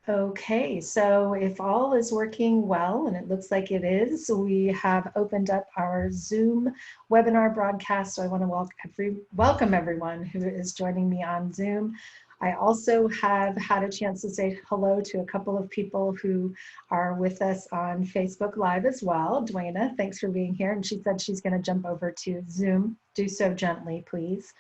Okay, so if all is working well, and it looks like it is, we have opened up our Zoom webinar broadcast. So I want to welcome everyone who is joining me on Zoom. I also have had a chance to say hello to a couple of people who are with us on Facebook Live as well. Dwayna, thanks for being here. And she said she's going to jump over to Zoom. Do so gently, please.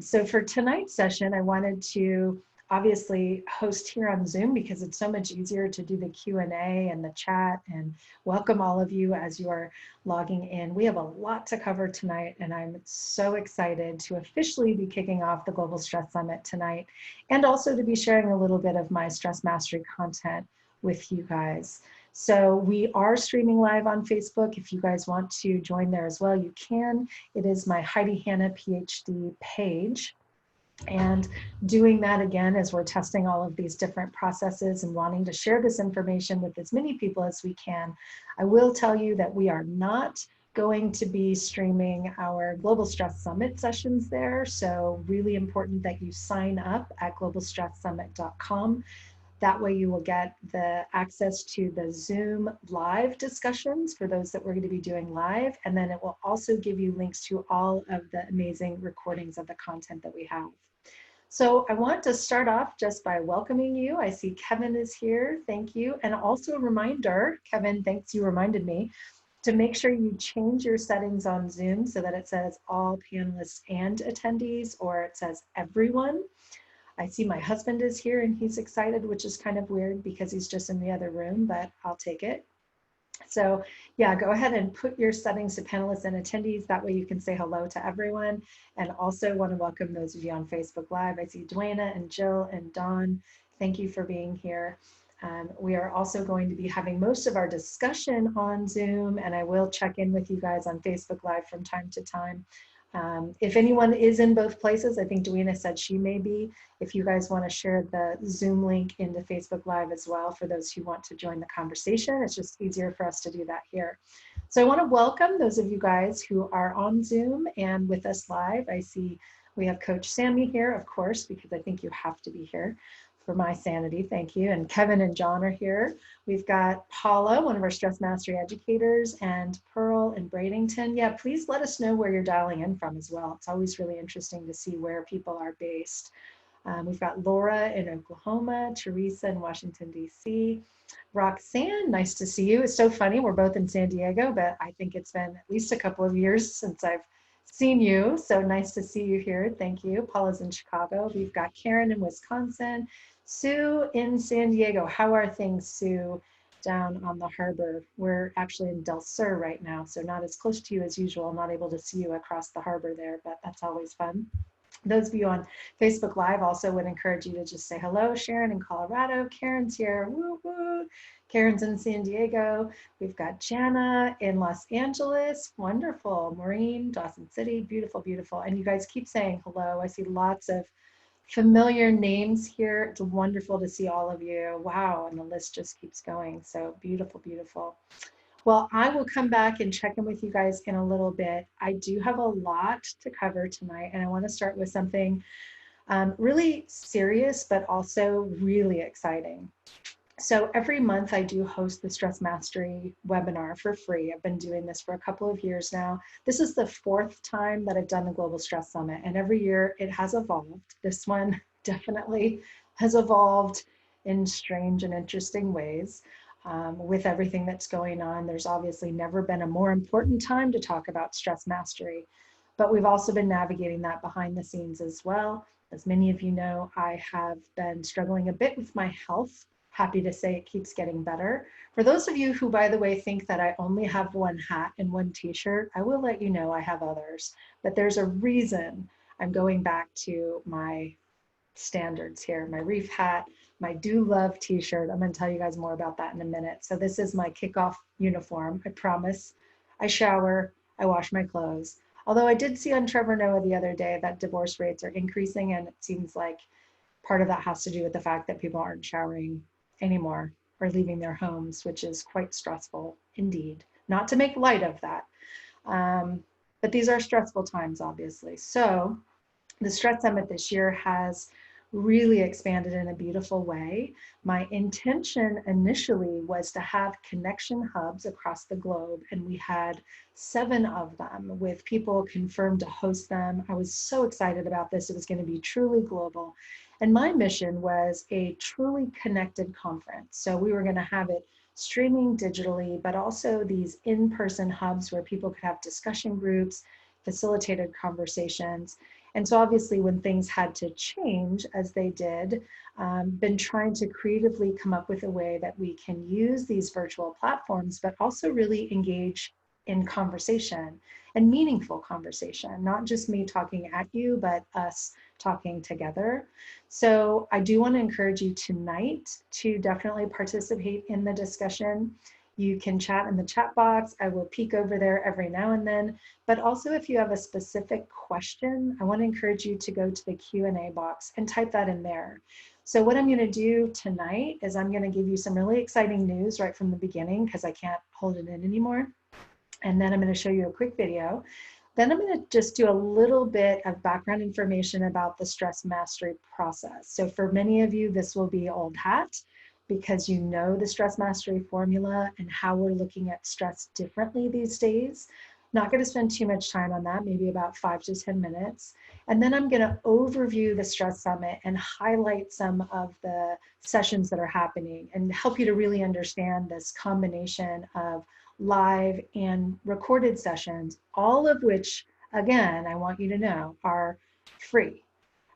So for tonight's session, I wanted to obviously host here on Zoom because it's so much easier to do the Q&A and the chat, and welcome all of you as you are logging in. We have a lot to cover tonight, and I'm so excited to officially be kicking off the Global Stress Summit tonight, and also to be sharing a little bit of my stress mastery content with you guys. So we are streaming live on Facebook. If you guys want to join there as well, you can. It is my Heidi Hanna PhD page. And doing that again as we're testing all of these different processes and wanting to share this information with as many people as we can. I will tell you that we are not going to be streaming our Global Stress Summit sessions there. So really important that you sign up at globalstresssummit.com. That way you will get the access to the Zoom live discussions for those that we're going to be doing live. And then it will also give you links to all of the amazing recordings of the content that we have. So I want to start off just by welcoming you. I see Kevin is here. Thank you. And also a reminder, Kevin, thanks, you reminded me, to make sure you change your settings on Zoom so that it says all panelists and attendees, or it says everyone. I see my husband is here and he's excited, which is kind of weird because he's just in the other room, but I'll take it. So yeah, go ahead and put your settings to panelists and attendees. That way you can say hello to everyone. And also want to welcome those of you on Facebook Live. I see Dwayna and Jill and Dawn. Thank you for being here. We are also going to be having most of our discussion on Zoom, and I will check in with you guys on Facebook Live from time to time. If anyone is in both places, I think Dwayna said she may be. If you guys want to share the Zoom link into Facebook Live as well for those who want to join the conversation, it's just easier for us to do that here. So I want to welcome those of you guys who are on Zoom and with us live. I see we have Coach Sammy here, of course, because I think you have to be here for my sanity. Thank you. And Kevin and John are here. We've got Paula, one of our stress mastery educators, and Pearl in Bradenton. Yeah, please let us know where you're dialing in from as well. It's always really interesting to see where people are based. We've got Laura in Oklahoma, Teresa in Washington, D.C. Roxanne, nice to see you. It's so funny, we're both in San Diego, but I think it's been at least a couple of years since I've seen you. So nice to see you here. Thank you. Paula's in Chicago. We've got Karen in Wisconsin. Sue in San Diego. How are things, Sue, down on the harbor? We're actually in Del Sur right now, so not as close to you as usual. I'm not able to see you across the harbor there, but that's always fun. Those of you on Facebook Live also would encourage you to just say hello. Sharon in Colorado. Karen's here. Woo woo. Karen's in San Diego. We've got Jana in Los Angeles. Wonderful. Maureen, Dawson City. Beautiful, beautiful. And you guys keep saying hello. I see lots of familiar names here. It's wonderful to see all of you. Wow, and the list just keeps going. So beautiful, beautiful. Well, I will come back and check in with you guys in a little bit. I do have a lot to cover tonight, and I want to start with something really serious, but also really exciting. So every month I do host the Stress Mastery webinar for free. I've been doing this for a couple of years now. This is the 4th time that I've done the Global Stress Summit, and every year it has evolved. This one definitely has evolved in strange and interesting ways. With everything that's going on, there's obviously never been a more important time to talk about stress mastery, but we've also been navigating that behind the scenes as well. As many of you know, I have been struggling a bit with my health. Happy to say it keeps getting better. For those of you who, by the way, think that I only have one hat and one t-shirt, I will let you know I have others, but there's a reason I'm going back to my standards here. My reef hat, my Do Love t-shirt. I'm going to tell you guys more about that in a minute. So this is my Kickoff uniform. I promise. I shower, I wash my clothes. Although I did see on Trevor Noah the other day that divorce rates are increasing, and it seems like part of that has to do with the fact that people aren't showering anymore or leaving their homes, which is quite stressful indeed. Not to make light of that, but these are stressful times, obviously. So the Stress Summit this year has really expanded in a beautiful way. My intention initially was to have connection hubs across the globe, and we had 7 of them with people confirmed to host them. I was so excited about this. It was going to be truly global. And my mission was a truly connected conference. So we were going to have it streaming digitally, but also these in-person hubs where people could have discussion groups, facilitated conversations. And so obviously when things had to change as they did, been trying to creatively come up with a way that we can use these virtual platforms, but also really engage in conversation and meaningful conversation, not just me talking at you, but us talking together. So I do want to encourage you tonight to definitely participate in the discussion. You can chat in the chat box. I will peek over there every now and then. But also if you have a specific question, I want to encourage you to go to the Q&A box and type that in there. So what I'm going to do tonight is I'm going to give you some really exciting news right from the beginning because I can't hold it in anymore. And then I'm going to show you a quick video. Then I'm going to just do a little bit of background information about the stress mastery process. So for many of you, this will be old hat because you know the stress mastery formula and how we're looking at stress differently these days. Not going to spend too much time on that, maybe about 5 to 10 minutes. And then I'm going to overview the Stress Summit and highlight some of the sessions that are happening and help you to really understand this combination of live and recorded sessions, all of which, again, I want you to know, are free.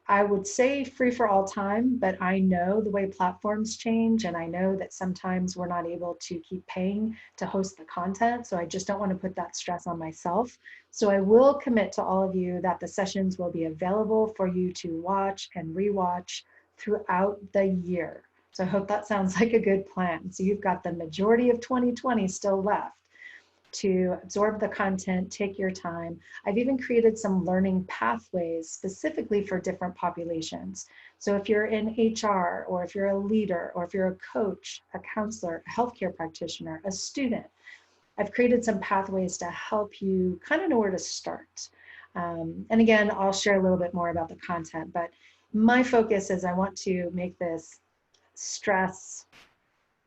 I would say free for all time, but I know the way platforms change, and I know that sometimes we're not able to keep paying to host the content, so I just don't want to put that stress on myself. So I will commit to all of you that the sessions will be available for you to watch and rewatch throughout the year. So I hope that sounds like a good plan. So you've got the majority of 2020 still left to absorb the content, take your time. I've even created some learning pathways specifically for different populations. So if you're in HR, or if you're a leader, or if you're a coach, a counselor, a healthcare practitioner, a student, I've created some pathways to help you kind of know where to start. And again, I'll share a little bit more about the content, but my focus is I want to make this stress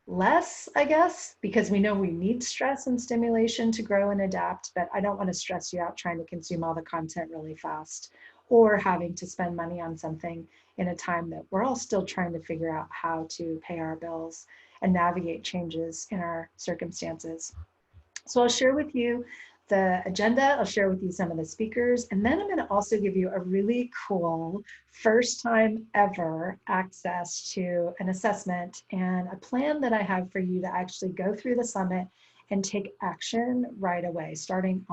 less, I guess, because we know we need stress and stimulation to grow and adapt, but I don't want to stress you out trying to consume all the content really fast or having to spend money on something in a time that we're all still trying to figure out how to pay our bills and navigate changes in our circumstances. So I'll share with you the agenda, I'll share with you some of the speakers, and then I'm going to also give you a really cool first time ever access to an assessment and a plan that I have for you to actually go through the summit and take action right away, starting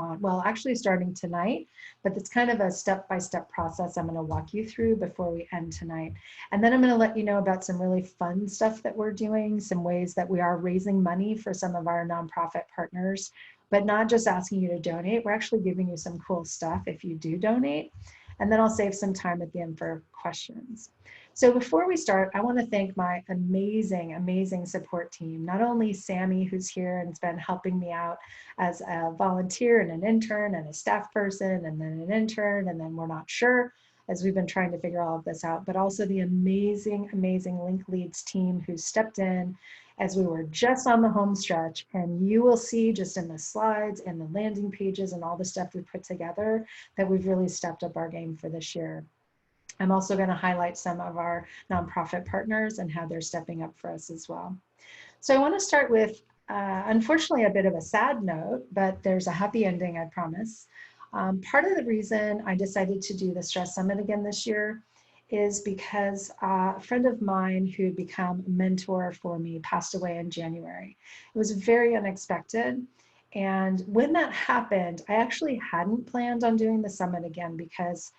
tonight, but it's kind of a step-by-step process I'm going to walk you through before we end tonight. And then I'm going to let you know about some really fun stuff that we're doing, some ways that we are raising money for some of our nonprofit partners, but not just asking you to donate. We're actually giving you some cool stuff if you do donate. And then I'll save some time at the end for questions. So before we start, I want to thank my amazing, amazing support team. Not only Sammy, who's here and has been helping me out as a volunteer and an intern and a staff person and then an intern, and then we're not sure as we've been trying to figure all of this out, but also the amazing, amazing Link Leads team who stepped in as we were just on the home stretch. And you will see just in the slides and the landing pages and all the stuff we put together that we've really stepped up our game for this year. I'm also going to highlight some of our nonprofit partners and how they're stepping up for us as well. So I want to start with, unfortunately, a bit of a sad note, but there's a happy ending, I promise. Part of the reason I decided to do the Stress Summit again this year is because a friend of mine who had become a mentor for me passed away in January. It was very unexpected. And when that happened, I actually hadn't planned on doing the summit again because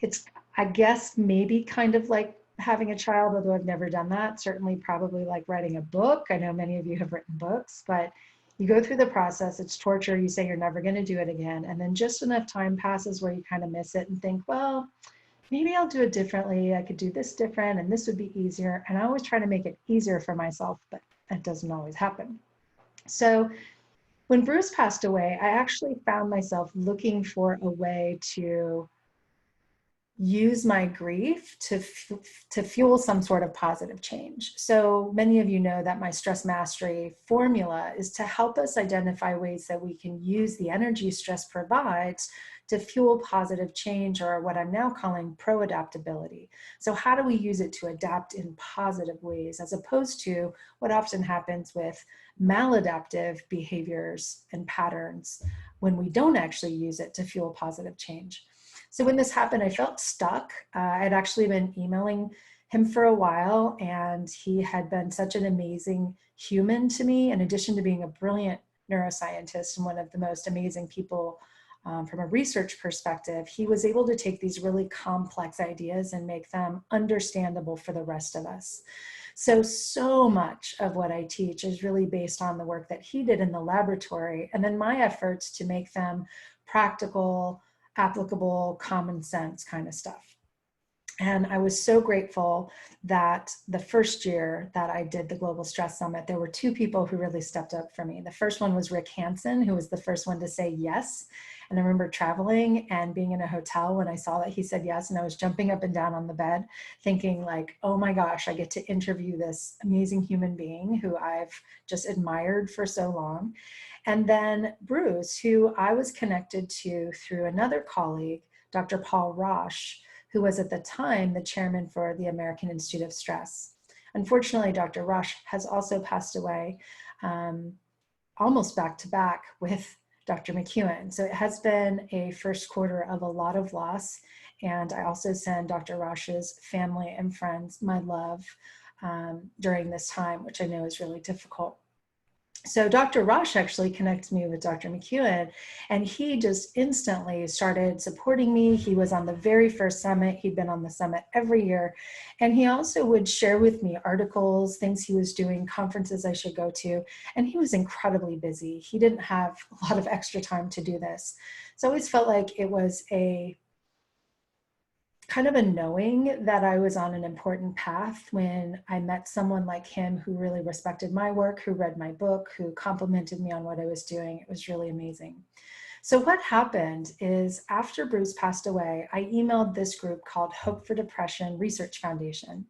it's, I guess, maybe kind of like having a child, although I've never done that. Certainly probably like writing a book. I know many of you have written books, but you go through the process, it's torture, you say you're never going to do it again. And then just enough time passes where you kind of miss it and think, well, maybe I'll do it differently. I could do this different and this would be easier. And I always try to make it easier for myself, but that doesn't always happen. So when Bruce passed away, I actually found myself looking for a way to use my grief to fuel some sort of positive change. So many of you know that my stress mastery formula is to help us identify ways that we can use the energy stress provides to fuel positive change, or what I'm now calling pro-adaptability. So how do we use it to adapt in positive ways, as opposed to what often happens with maladaptive behaviors and patterns when we don't actually use it to fuel positive change. So when this happened, I felt stuck. I'd actually been emailing him for a while, and he had been such an amazing human to me, in addition to being a brilliant neuroscientist and one of the most amazing people from a research perspective. He was able to take these really complex ideas and make them understandable for the rest of us. So much of what I teach is really based on the work that he did in the laboratory, and then my efforts to make them practical, applicable, common sense kind of stuff. And I was so grateful that the first year that I did the Global Stress Summit, there were two people who really stepped up for me. The first one was Rick Hansen, who was the first one to say yes. And I remember traveling and being in a hotel when I saw that he said yes, and I was jumping up and down on the bed thinking like, oh my gosh, I get to interview this amazing human being who I've just admired for so long. And then Bruce, who I was connected to through another colleague, Dr. Paul Roche, who was at the time the chairman for the American Institute of Stress. Unfortunately, Dr. Roche has also passed away almost back to back with Dr. McEwen. So it has been a first quarter of a lot of loss. And I also send Dr. Roche's family and friends my love during this time, which I know is really difficult. So Dr. Roche actually connected me with Dr. McEwen, and he just instantly started supporting me. He was on the very first summit. He'd been on the summit every year. And he also would share with me articles, things he was doing, conferences I should go to. And he was incredibly busy. He didn't have a lot of extra time to do this. So I always felt like it was a kind of a knowing that I was on an important path when I met someone like him who really respected my work, who read my book, who complimented me on what I was doing. It was really amazing. So what happened is after Bruce passed away, I emailed this group called Hope for Depression Research Foundation.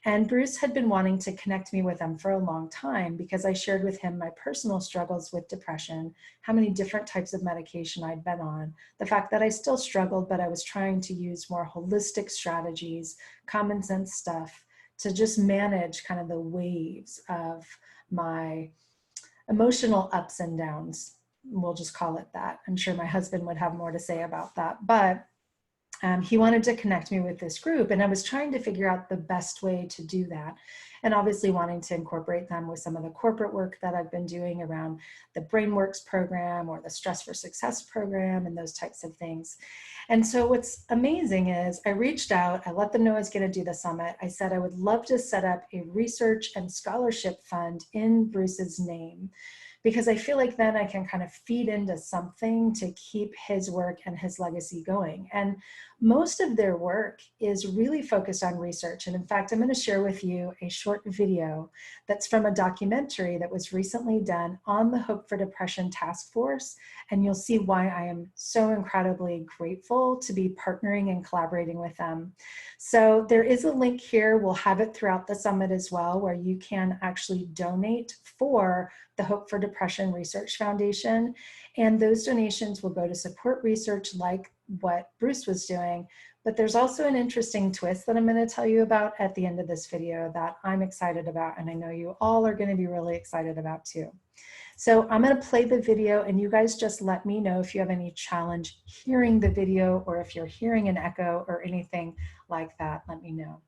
And Bruce had been wanting to connect me with them for a long time because I shared with him my personal struggles with depression, how many different types of medication I'd been on, the fact that I still struggled, but I was trying to use more holistic strategies, common sense stuff to just manage kind of the waves of my emotional ups and downs. We'll just call it that. I'm sure my husband would have more to say about that, but he wanted to connect me with this group, and I was trying to figure out the best way to do that. And obviously wanting to incorporate them with some of the corporate work that I've been doing around the BrainWorks program or the Stress for Success program and those types of things. And so what's amazing is I reached out, I let them know I was going to do the summit. I said I would love to set up a research and scholarship fund in Bruce's name, because I feel like then I can kind of feed into something to keep his work and his legacy going. And most of their work is really focused on research. And in fact, I'm going to share with you a short video that's from a documentary that was recently done on the Hope for Depression Task Force. And you'll see why I am so incredibly grateful to be partnering and collaborating with them. So there is a link here. We'll have it throughout the summit as well, where you can actually donate for the Hope for Depression Research Foundation. And those donations will go to support research like what Bruce was doing. But there's also an interesting twist that I'm going to tell you about at the end of this video that I'm excited about, and I know you all are going to be really excited about too. So I'm going to play the video, and you guys just let me know if you have any challenge hearing the video, or if you're hearing an echo or anything like that. Let me know.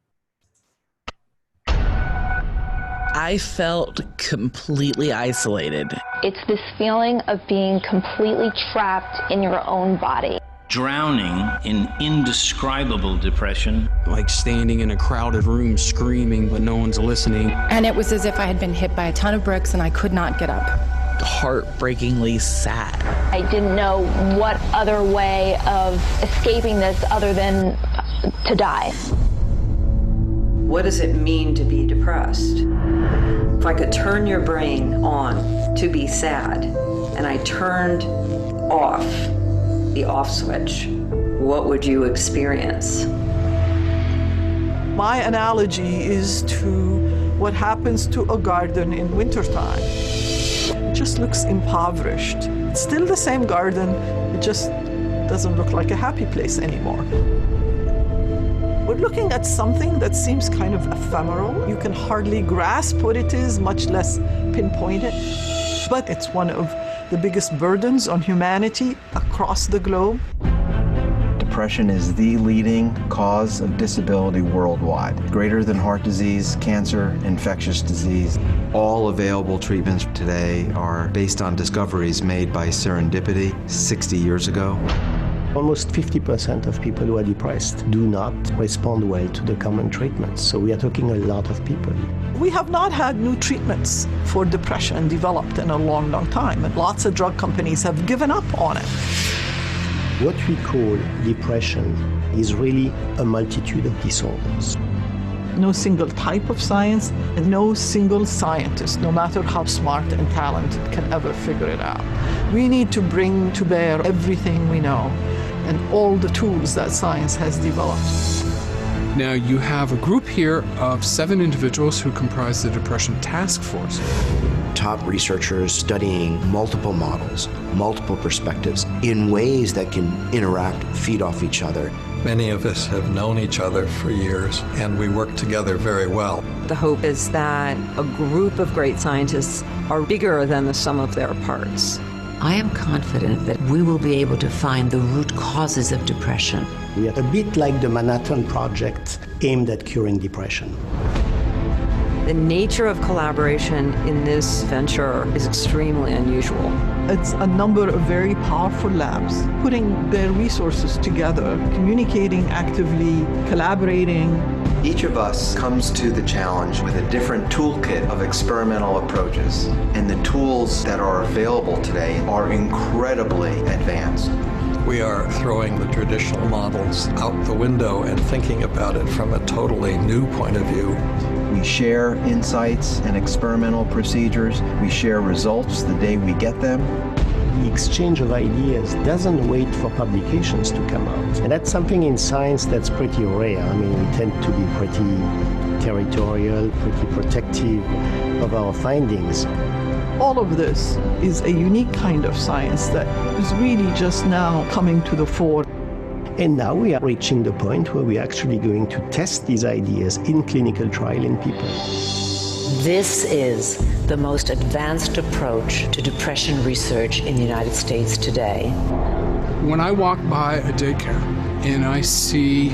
I felt completely isolated. It's this feeling of being completely trapped in your own body. Drowning in indescribable depression. Like standing in a crowded room screaming, but no one's listening. And it was as if I had been hit by a ton of bricks and I could not get up. Heartbreakingly sad. I didn't know what other way of escaping this other than to die. What does it mean to be depressed? If I could turn your brain on to be sad, and I turned off the off switch, what would you experience? My analogy is to what happens to a garden in wintertime. It just looks impoverished. It's still the same garden, it just doesn't look like a happy place anymore. We're looking at something that seems kind of ephemeral. You can hardly grasp what it is, much less pinpoint it. But it's one of the biggest burdens on humanity across the globe. Depression is the leading cause of disability worldwide, greater than heart disease, cancer, infectious disease. All available treatments today are based on discoveries made by serendipity 60 years ago. Almost 50% of people who are depressed do not respond well to the common treatments. So we are talking a lot of people. We have not had new treatments for depression developed in a long, long time, and lots of drug companies have given up on it. What we call depression is really a multitude of disorders. No single type of science and no single scientist, no matter how smart and talented, can ever figure it out. We need to bring to bear everything we know and all the tools that science has developed. Now, you have a group here of 7 individuals who comprise the Depression Task Force. Top researchers studying multiple models, multiple perspectives in ways that can interact, feed off each other. Many of us have known each other for years, and we work together very well. The hope is that a group of great scientists are bigger than the sum of their parts. I am confident that we will be able to find the root causes of depression. We are a bit like the Manhattan Project aimed at curing depression. The nature of collaboration in this venture is extremely unusual. It's a number of very powerful labs putting their resources together, communicating actively, collaborating. Each of us comes to the challenge with a different toolkit of experimental approaches, and the tools that are available today are incredibly advanced. We are throwing the traditional models out the window and thinking about it from a totally new point of view. We share insights and experimental procedures. We share results the day we get them. The exchange of ideas doesn't wait for publications to come out. And that's something in science that's pretty rare. I mean, we tend to be pretty territorial, pretty protective of our findings. All of this is a unique kind of science that is really just now coming to the fore. And now we are reaching the point where we're actually going to test these ideas in clinical trial in people. This is the most advanced approach to depression research in the United States today. When I walk by a daycare and I see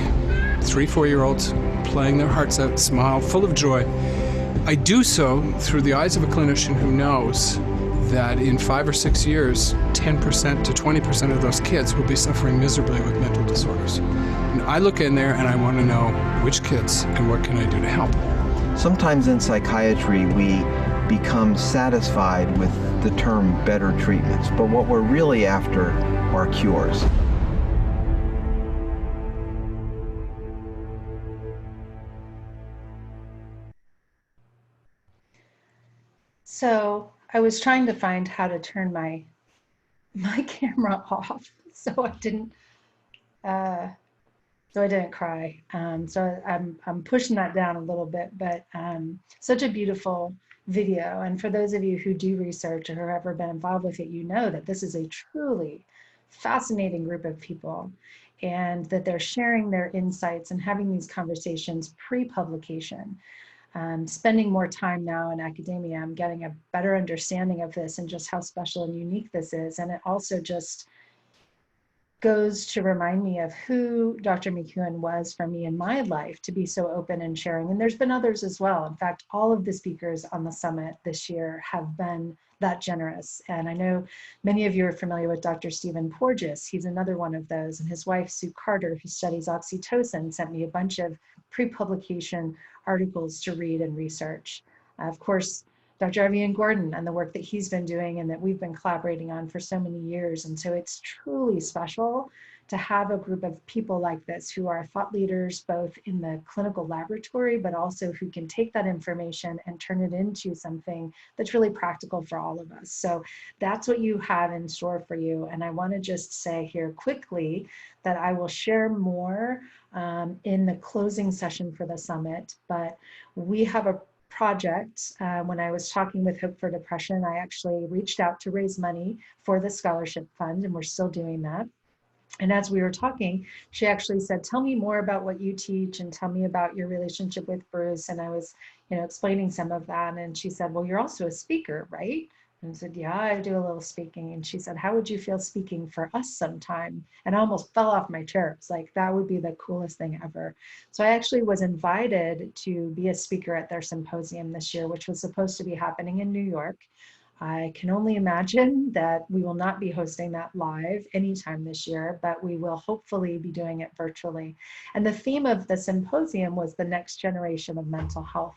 3-4-year-olds playing their hearts out, smile, full of joy, I do so through the eyes of a clinician who knows that in 5 or 6 years, 10% to 20% of those kids will be suffering miserably with mental disorders. And I look in there and I want to know which kids and what can I do to help. Sometimes in psychiatry, we become satisfied with the term better treatments, but what we're really after are cures. So I was trying to find how to turn my camera off, so I didn't cry. So I'm pushing that down a little bit, but such a beautiful video. And for those of you who do research or who have ever been involved with it, you know that this is a truly fascinating group of people, and that they're sharing their insights and having these conversations pre-publication. Spending more time now in academia, I'm getting a better understanding of this and just how special and unique this is. And it also just goes to remind me of who Dr. McEwen was for me in my life, to be so open and sharing. And there's been others as well. In fact, all of the speakers on the summit this year have been that generous. And I know many of you are familiar with Dr. Stephen Porges. He's another one of those. And his wife, Sue Carter, who studies oxytocin, sent me a bunch of pre-publication articles to read and research. Of course, Dr. Evian Gordon and the work that he's been doing and that we've been collaborating on for so many years. And so it's truly special to have a group of people like this who are thought leaders, both in the clinical laboratory, but also who can take that information and turn it into something that's really practical for all of us. So that's what you have in store for you. And I want to just say here quickly that I will share more in the closing session for the summit, but we have a project. When I was talking with Hope for Depression, I actually reached out to raise money for the scholarship fund, and we're still doing that. And as we were talking, she actually said, tell me more about what you teach and tell me about your relationship with Bruce. And I was, explaining some of that. And she said, well, you're also a speaker, right? And I said, yeah, I do a little speaking. And she said, how would you feel speaking for us sometime? And I almost fell off my chair. It's like, that would be the coolest thing ever. So I actually was invited to be a speaker at their symposium this year, which was supposed to be happening in New York. I can only imagine that we will not be hosting that live anytime this year, but we will hopefully be doing it virtually. And the theme of the symposium was the next generation of mental health.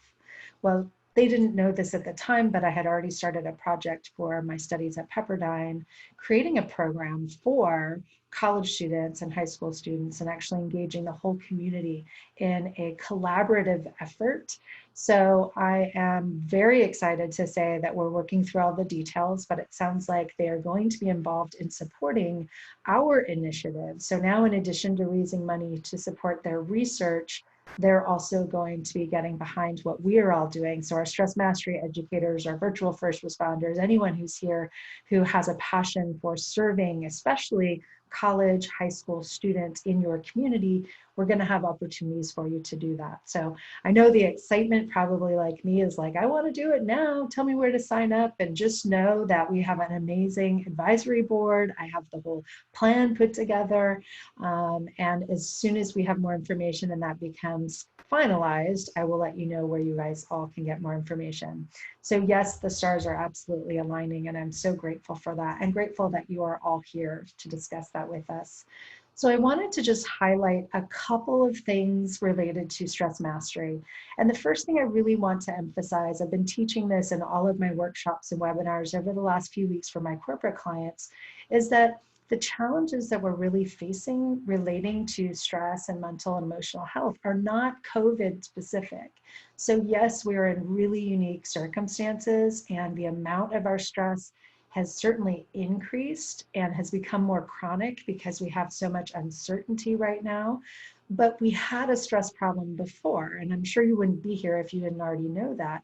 Well, they didn't know this at the time, but I had already started a project for my studies at Pepperdine, creating a program for college students and high school students and actually engaging the whole community in a collaborative effort. So I am very excited to say that we're working through all the details, but it sounds like they are going to be involved in supporting our initiative. So now, in addition to raising money to support their research, they're also going to be getting behind what we are all doing. So our stress mastery educators, our virtual first responders, anyone who's here who has a passion for serving, especially college, high school students in your community, we're going to have opportunities for you to do that. So I know the excitement probably like me is like, I want to do it now. Tell me where to sign up. And just know that we have an amazing advisory board. I have the whole plan put together. And as soon as we have more information and that becomes finalized, I will let you know where you guys all can get more information. So yes, the stars are absolutely aligning, and I'm so grateful for that, and grateful that you are all here to discuss that with us. So I wanted to just highlight a couple of things related to stress mastery. And the first thing I really want to emphasize, I've been teaching this in all of my workshops and webinars over the last few weeks for my corporate clients, is that the challenges that we're really facing relating to stress and mental and emotional health are not COVID specific. So yes, we are in really unique circumstances, and the amount of our stress has certainly increased and has become more chronic because we have so much uncertainty right now. But we had a stress problem before, and I'm sure you wouldn't be here if you didn't already know that.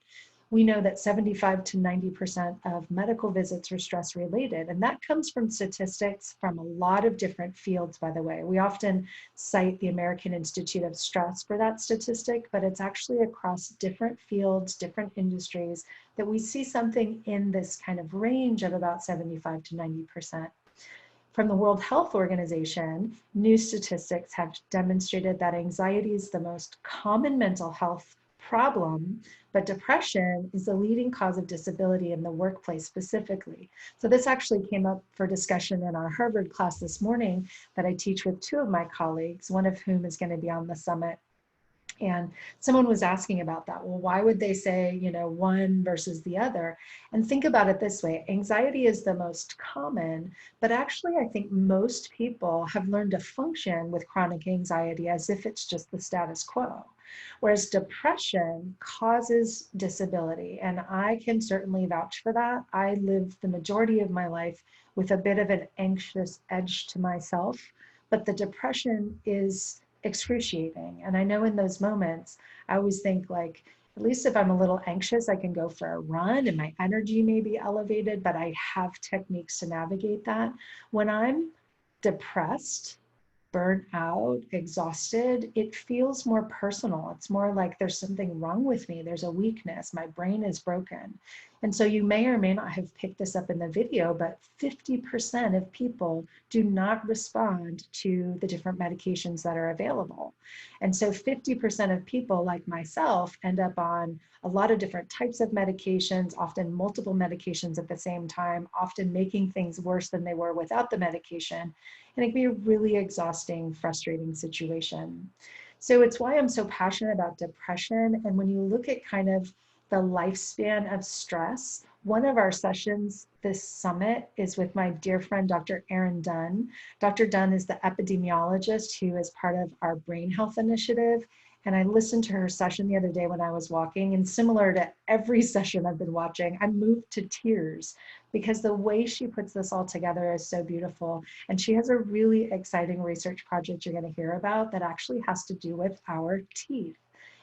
We know that 75 to 90% of medical visits are stress related, and that comes from statistics from a lot of different fields, by the way. We often cite the American Institute of Stress for that statistic, but it's actually across different fields, different industries, that we see something in this kind of range of about 75 to 90%. From the World Health Organization, new statistics have demonstrated that anxiety is the most common mental health problem, but depression is the leading cause of disability in the workplace specifically. So this actually came up for discussion in our Harvard class this morning that I teach with two of my colleagues, one of whom is going to be on the summit. And someone was asking about that. Well, why would they say, one versus the other? And think about it this way. Anxiety is the most common, but actually I think most people have learned to function with chronic anxiety as if it's just the status quo. Whereas depression causes disability. And I can certainly vouch for that. I lived the majority of my life with a bit of an anxious edge to myself, but the depression is excruciating. And I know in those moments, I always think like, at least if I'm a little anxious, I can go for a run and my energy may be elevated, but I have techniques to navigate that. When I'm depressed, burnt out, exhausted, it feels more personal. It's more like there's something wrong with me. There's a weakness. My brain is broken. And so you may or may not have picked this up in the video, but 50% of people do not respond to the different medications that are available. And so 50% of people like myself end up on a lot of different types of medications, often multiple medications at the same time, often making things worse than they were without the medication. And it can be a really exhausting, frustrating situation. So it's why I'm so passionate about depression. And when you look at kind of the lifespan of stress, One of our sessions this summit is with my dear friend, Dr. Erin Dunn. Dr. Dunn is the epidemiologist who is part of our Brain Health Initiative. And I listened to her session the other day when I was walking, and similar to every session I've been watching, I moved to tears because the way she puts this all together is so beautiful. And she has a really exciting research project you're going to hear about that actually has to do with our teeth,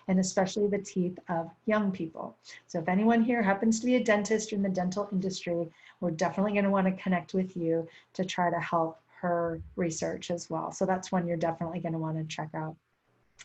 and especially the teeth of young people. So if anyone here happens to be a dentist or in the dental industry, we're definitely going to want to connect with you to try to help her research as well. So that's one you're definitely going to want to check out.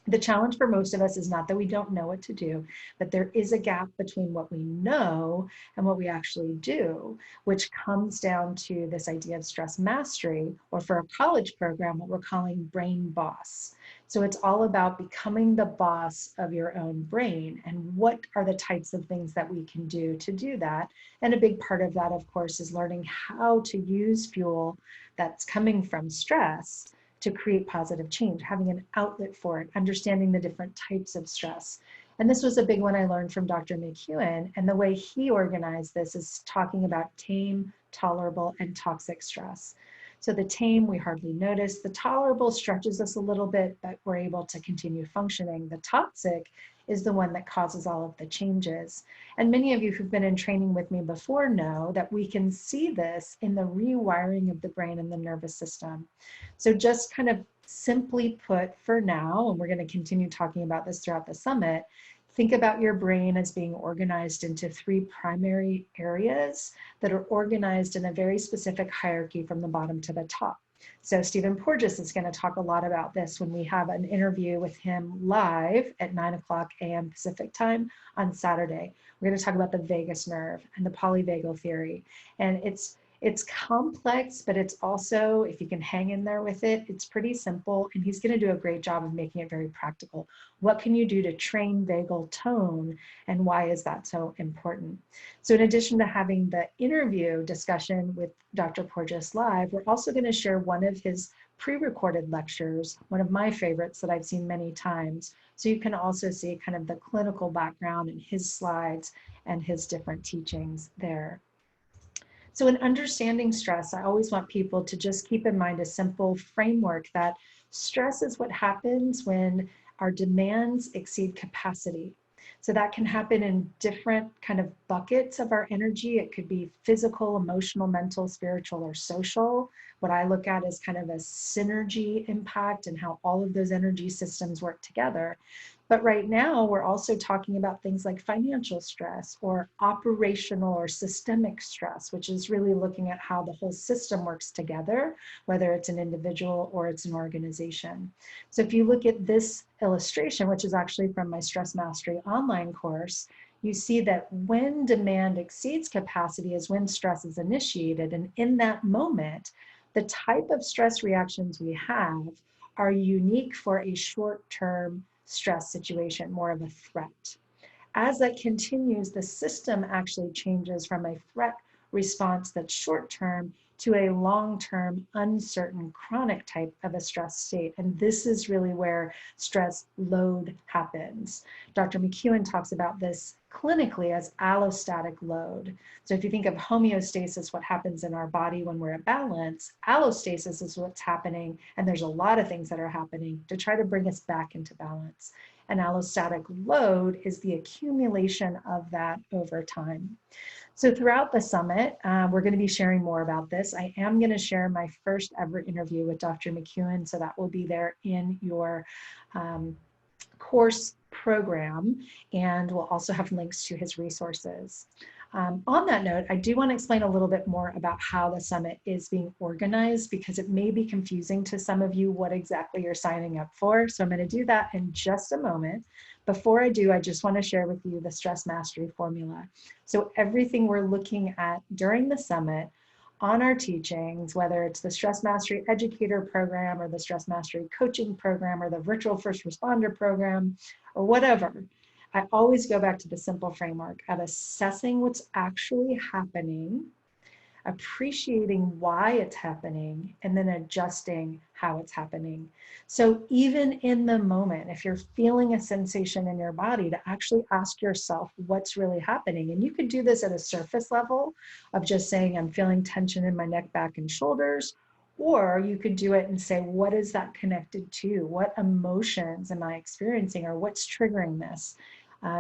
The challenge for most of us is not that we don't know what to do, but there is a gap between what we know and what we actually do, which comes down to this idea of stress mastery, or for a college program, what we're calling brain boss. So it's all about becoming the boss of your own brain, and what are the types of things that we can do to do that. And a big part of that, of course, is learning how to use fuel that's coming from stress to create positive change, having an outlet for it, understanding the different types of stress. And this was a big one I learned from Dr. McEwen. And the way he organized this is talking about tame, tolerable, and toxic stress. So the tame, we hardly notice. The tolerable stretches us a little bit, but we're able to continue functioning. The toxic is the one that causes all of the changes. And many of you who've been in training with me before know that we can see this in the rewiring of the brain and the nervous system. So just kind of simply put for now, and we're going to continue talking about this throughout the summit, think about your brain as being organized into 3 primary areas that are organized in a very specific hierarchy from the bottom to the top. So Stephen Porges is going to talk a lot about this when we have an interview with him live at 9:00 a.m. Pacific time on Saturday. We're going to talk about the vagus nerve and the polyvagal theory. And it's complex, but it's also, if you can hang in there with it, it's pretty simple. And he's going to do a great job of making it very practical. What can you do to train vagal tone, and why is that so important? So in addition to having the interview discussion with Dr. Porges live, we're also going to share one of his pre-recorded lectures, one of my favorites that I've seen many times. So you can also see kind of the clinical background and his slides and his different teachings there. So in understanding stress, I always want people to just keep in mind a simple framework that stress is what happens when our demands exceed capacity. So that can happen in different kind of buckets of our energy. It could be physical, emotional, mental, spiritual, or social. What I look at is kind of a synergy impact and how all of those energy systems work together. But right now, we're also talking about things like financial stress or operational or systemic stress, which is really looking at how the whole system works together, whether it's an individual or it's an organization. So if you look at this illustration, which is actually from my Stress Mastery online course, you see that when demand exceeds capacity is when stress is initiated. And in that moment, the type of stress reactions we have are unique for a short-term stress situation, more of a threat. As that continues, the system actually changes from a threat response that's short-term to a long-term, uncertain, chronic type of a stress state. And this is really where stress load happens. Dr. McEwen talks about this clinically as allostatic load. So if you think of homeostasis, what happens in our body when we're at balance, allostasis is what's happening, and there's a lot of things that are happening to try to bring us back into balance. And allostatic load is the accumulation of that over time. So throughout the summit, we're going to be sharing more about this. I am going to share my first ever interview with Dr. McEwen, so that will be there in your course program, and we'll also have links to his resources. On that note, I do want to explain a little bit more about how the summit is being organized, because it may be confusing to some of you what exactly you're signing up for. So I'm going to do that in just a moment. Before I do, I just want to share with you the Stress Mastery formula. So everything we're looking at during the summit on our teachings, whether it's the Stress Mastery Educator Program or the Stress Mastery Coaching Program or the Virtual First Responder Program or whatever, I always go back to the simple framework of assessing what's actually happening, appreciating why it's happening, and then adjusting how it's happening. So even in the moment, if you're feeling a sensation in your body, to actually ask yourself what's really happening. And you could do this at a surface level of just saying, I'm feeling tension in my neck, back, and shoulders. Or you could do it and say, what is that connected to? What emotions am I experiencing, or what's triggering this?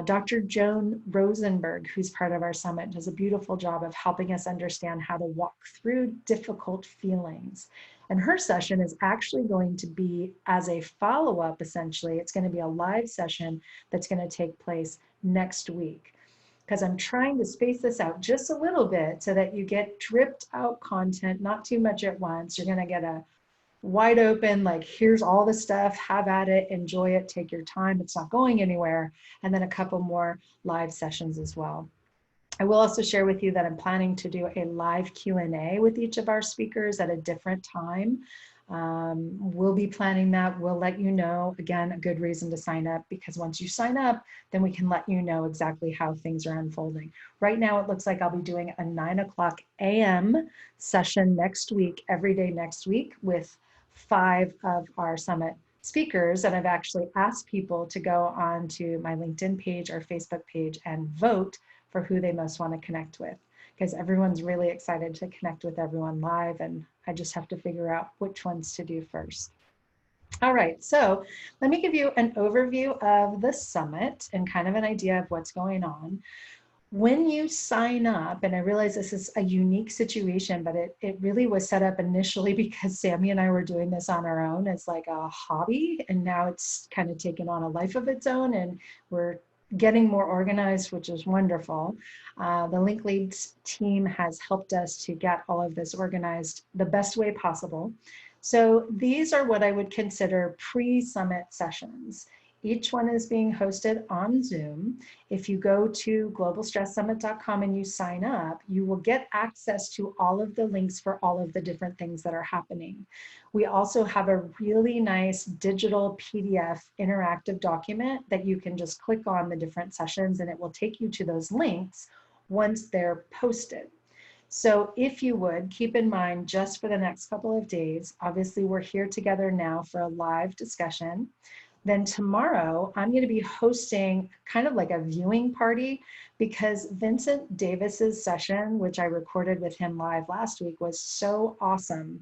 Dr. Joan Rosenberg, who's part of our summit, does a beautiful job of helping us understand how to walk through difficult feelings. And her session is actually going to be as a follow-up, essentially. It's going to be a live session that's going to take place next week, because I'm trying to space this out just a little bit so that you get dripped out content, not too much at once. You're going to get a wide open, like, here's all the stuff, have at it, enjoy it, take your time, it's not going anywhere, and then a couple more live sessions as well. I will also share with you that I'm planning to do a live Q&A with each of our speakers at a different time. We'll be planning that. We'll let you know. Again, a good reason to sign up, because once you sign up, then we can let you know exactly how things are unfolding. Right now, it looks like I'll be doing a 9:00 a.m. session next week, every day next week, with 5 of our summit speakers. And I've actually asked people to go on to my LinkedIn page or Facebook page and vote for who they most want to connect with, because everyone's really excited to connect with everyone live, and I just have to figure out which ones to do first. All right, so let me give you an overview of the summit and kind of an idea of what's going on. When you sign up, and I realize this is a unique situation, but it really was set up initially because Sammy and I were doing this on our own as like a hobby, and now it's kind of taken on a life of its own, and we're getting more organized, which is wonderful. The Link Leads team has helped us to get all of this organized the best way possible. So these are what I would consider pre-summit sessions. Each one is being hosted on Zoom. If you go to globalstresssummit.com and you sign up, you will get access to all of the links for all of the different things that are happening. We also have a really nice digital PDF interactive document that you can just click on the different sessions, and it will take you to those links once they're posted. So if you would, keep in mind, just for the next couple of days, obviously we're here together now for a live discussion. Then tomorrow, I'm going to be hosting kind of like a viewing party, because Vincent Davis's session, which I recorded with him live last week, was so awesome.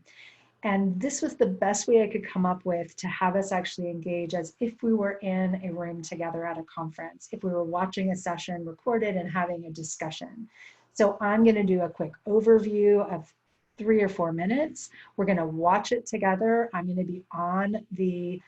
And this was the best way I could come up with to have us actually engage as if we were in a room together at a conference, if we were watching a session recorded and having a discussion. So I'm going to do a quick overview of 3 or 4 minutes. We're going to watch it together. I'm going to be on the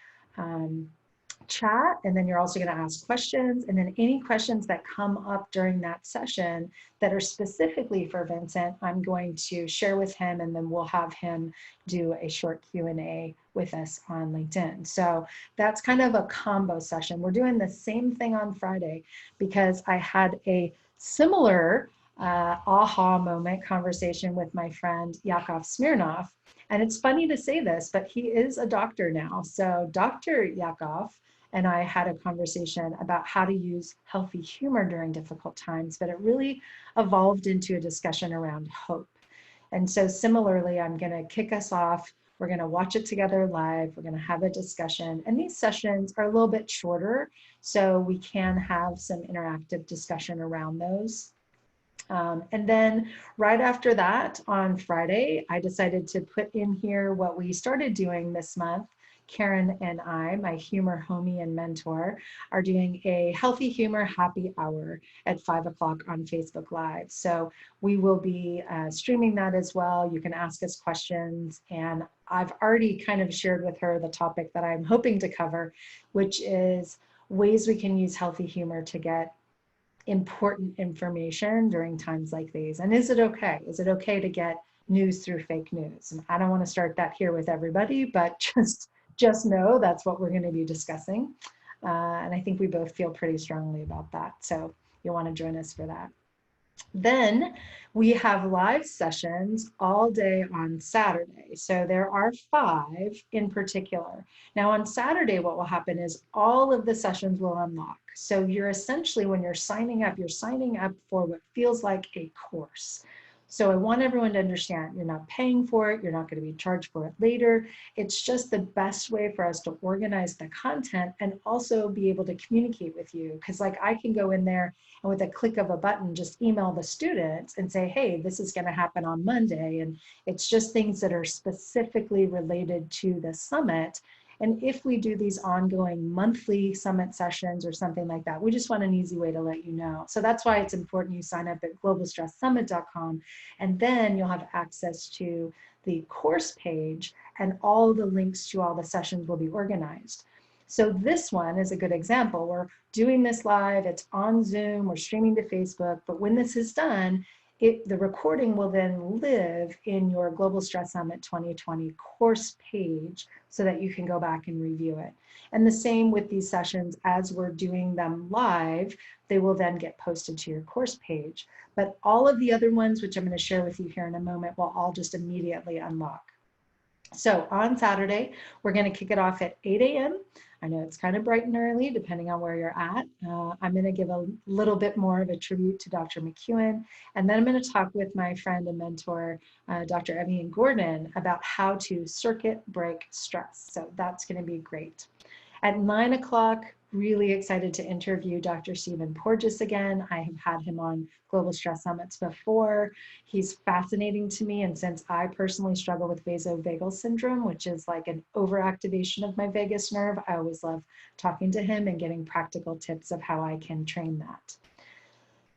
chat, and then you're also going to ask questions, and then any questions that come up during that session that are specifically for Vincent, I'm going to share with him, and then we'll have him do a short Q&A with us on LinkedIn. So that's kind of a combo session. We're doing the same thing on Friday because I had a similar aha moment conversation with my friend Yakov Smirnov. And it's funny to say this, but he is a doctor now. So Dr. Yakov and I had a conversation about how to use healthy humor during difficult times, but it really evolved into a discussion around hope. And so similarly, I'm going to kick us off. We're going to watch it together live. We're going to have a discussion. And these sessions are a little bit shorter, so we can have some interactive discussion around those. And then right after that, on Friday, I decided to put in here what we started doing this month. Karen and I, my humor homie and mentor, are doing a healthy humor happy hour at 5 o'clock on Facebook Live. So we will be streaming that as well. You can ask us questions, and I've already kind of shared with her the topic that I'm hoping to cover, which is ways we can use healthy humor to get important information during times like these. And is it okay? Is it okay to get news through fake news? And I don't want to start that here with everybody, but just know that's what we're going to be discussing. And I think we both feel pretty strongly about that. So you'll want to join us for that. Then we have live sessions all day on Saturday. So there are 5 in particular. Now on Saturday, what will happen is all of the sessions will unlock. So you're essentially, when you're signing up for what feels like a course. So I want everyone to understand you're not paying for it. You're not going to be charged for it later. It's just the best way for us to organize the content and also be able to communicate with you. Because like I can go in there and with a click of a button, just email the students and say, hey, this is going to happen on Monday. And it's just things that are specifically related to the summit. And if we do these ongoing monthly summit sessions or something like that, we just want an easy way to let you know. So that's why it's important you sign up at globalstresssummit.com, and then you'll have access to the course page, and all the links to all the sessions will be organized. So this one is a good example. We're doing this live, it's on Zoom, we're streaming to Facebook, but when this is done, the recording will then live in your Global Stress Summit 2020 course page so that you can go back and review it. And the same with these sessions, as we're doing them live, they will then get posted to your course page. But all of the other ones, which I'm going to share with you here in a moment, will all just immediately unlock. So on Saturday, we're going to kick it off at 8 a.m. I know it's kind of bright and early, depending on where you're at. I'm going to give a little bit more of a tribute to Dr. McEwen, and then I'm going to talk with my friend and mentor, Dr. Evian Gordon, about how to circuit break stress. So that's going to be great. At 9 o'clock, really excited to interview Dr. Stephen Porges again. I have had him on Global Stress Summits before. He's fascinating to me, and since I personally struggle with vasovagal syndrome, which is like an overactivation of my vagus nerve, I always love talking to him and getting practical tips of how I can train that.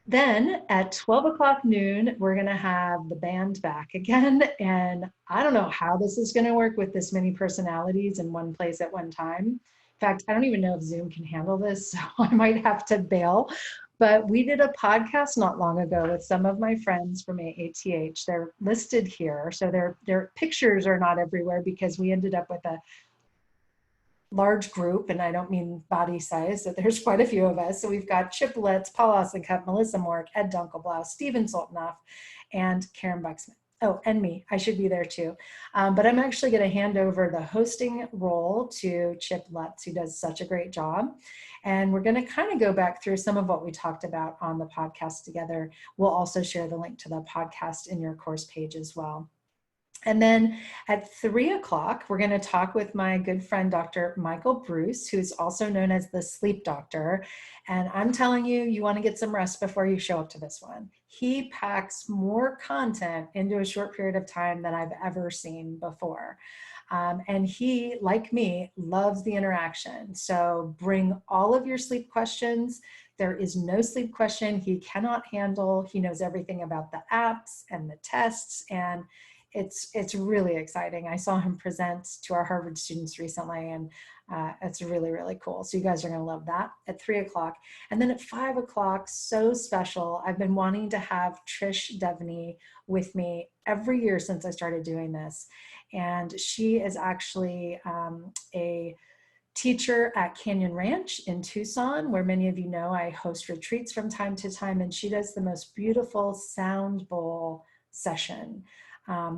Then at 12 o'clock noon, we're going to have the band back again. And I don't know how this is going to work with this many personalities in one place at one time. In fact, I don't even know if Zoom can handle this, so I might have to bail. But we did a podcast not long ago with some of my friends from AATH. They're listed here, so their pictures are not everywhere because we ended up with a large group, and I don't mean body size, so there's quite a few of us. So we've got Chip Litz, Paul Ossencup, Melissa Mork, Ed Dunkelblau, Steven Soltanoff, and Karen Buxman. Oh, and me, I should be there too. But I'm actually going to hand over the hosting role to Chip Lutz, who does such a great job. And we're going to kind of go back through some of what we talked about on the podcast together. We'll also share the link to the podcast in your course page as well. And then at 3 o'clock, we're going to talk with my good friend, Dr. Michael Bruce, who's also known as the sleep doctor. And I'm telling you, you want to get some rest before you show up to this one. He packs more content into a short period of time than I've ever seen before. And he, like me, loves the interaction. So bring all of your sleep questions. There is no sleep question he cannot handle. He knows everything about the apps and the tests, and it's really exciting. I saw him present to our Harvard students recently, and it's really, really cool. So you guys are going to love that at 3 o'clock. And then at 5 o'clock, so special. I've been wanting to have Trish Devney with me every year since I started doing this. And she is actually a teacher at Canyon Ranch in Tucson, where many of you know I host retreats from time to time, and she does the most beautiful sound bowl session.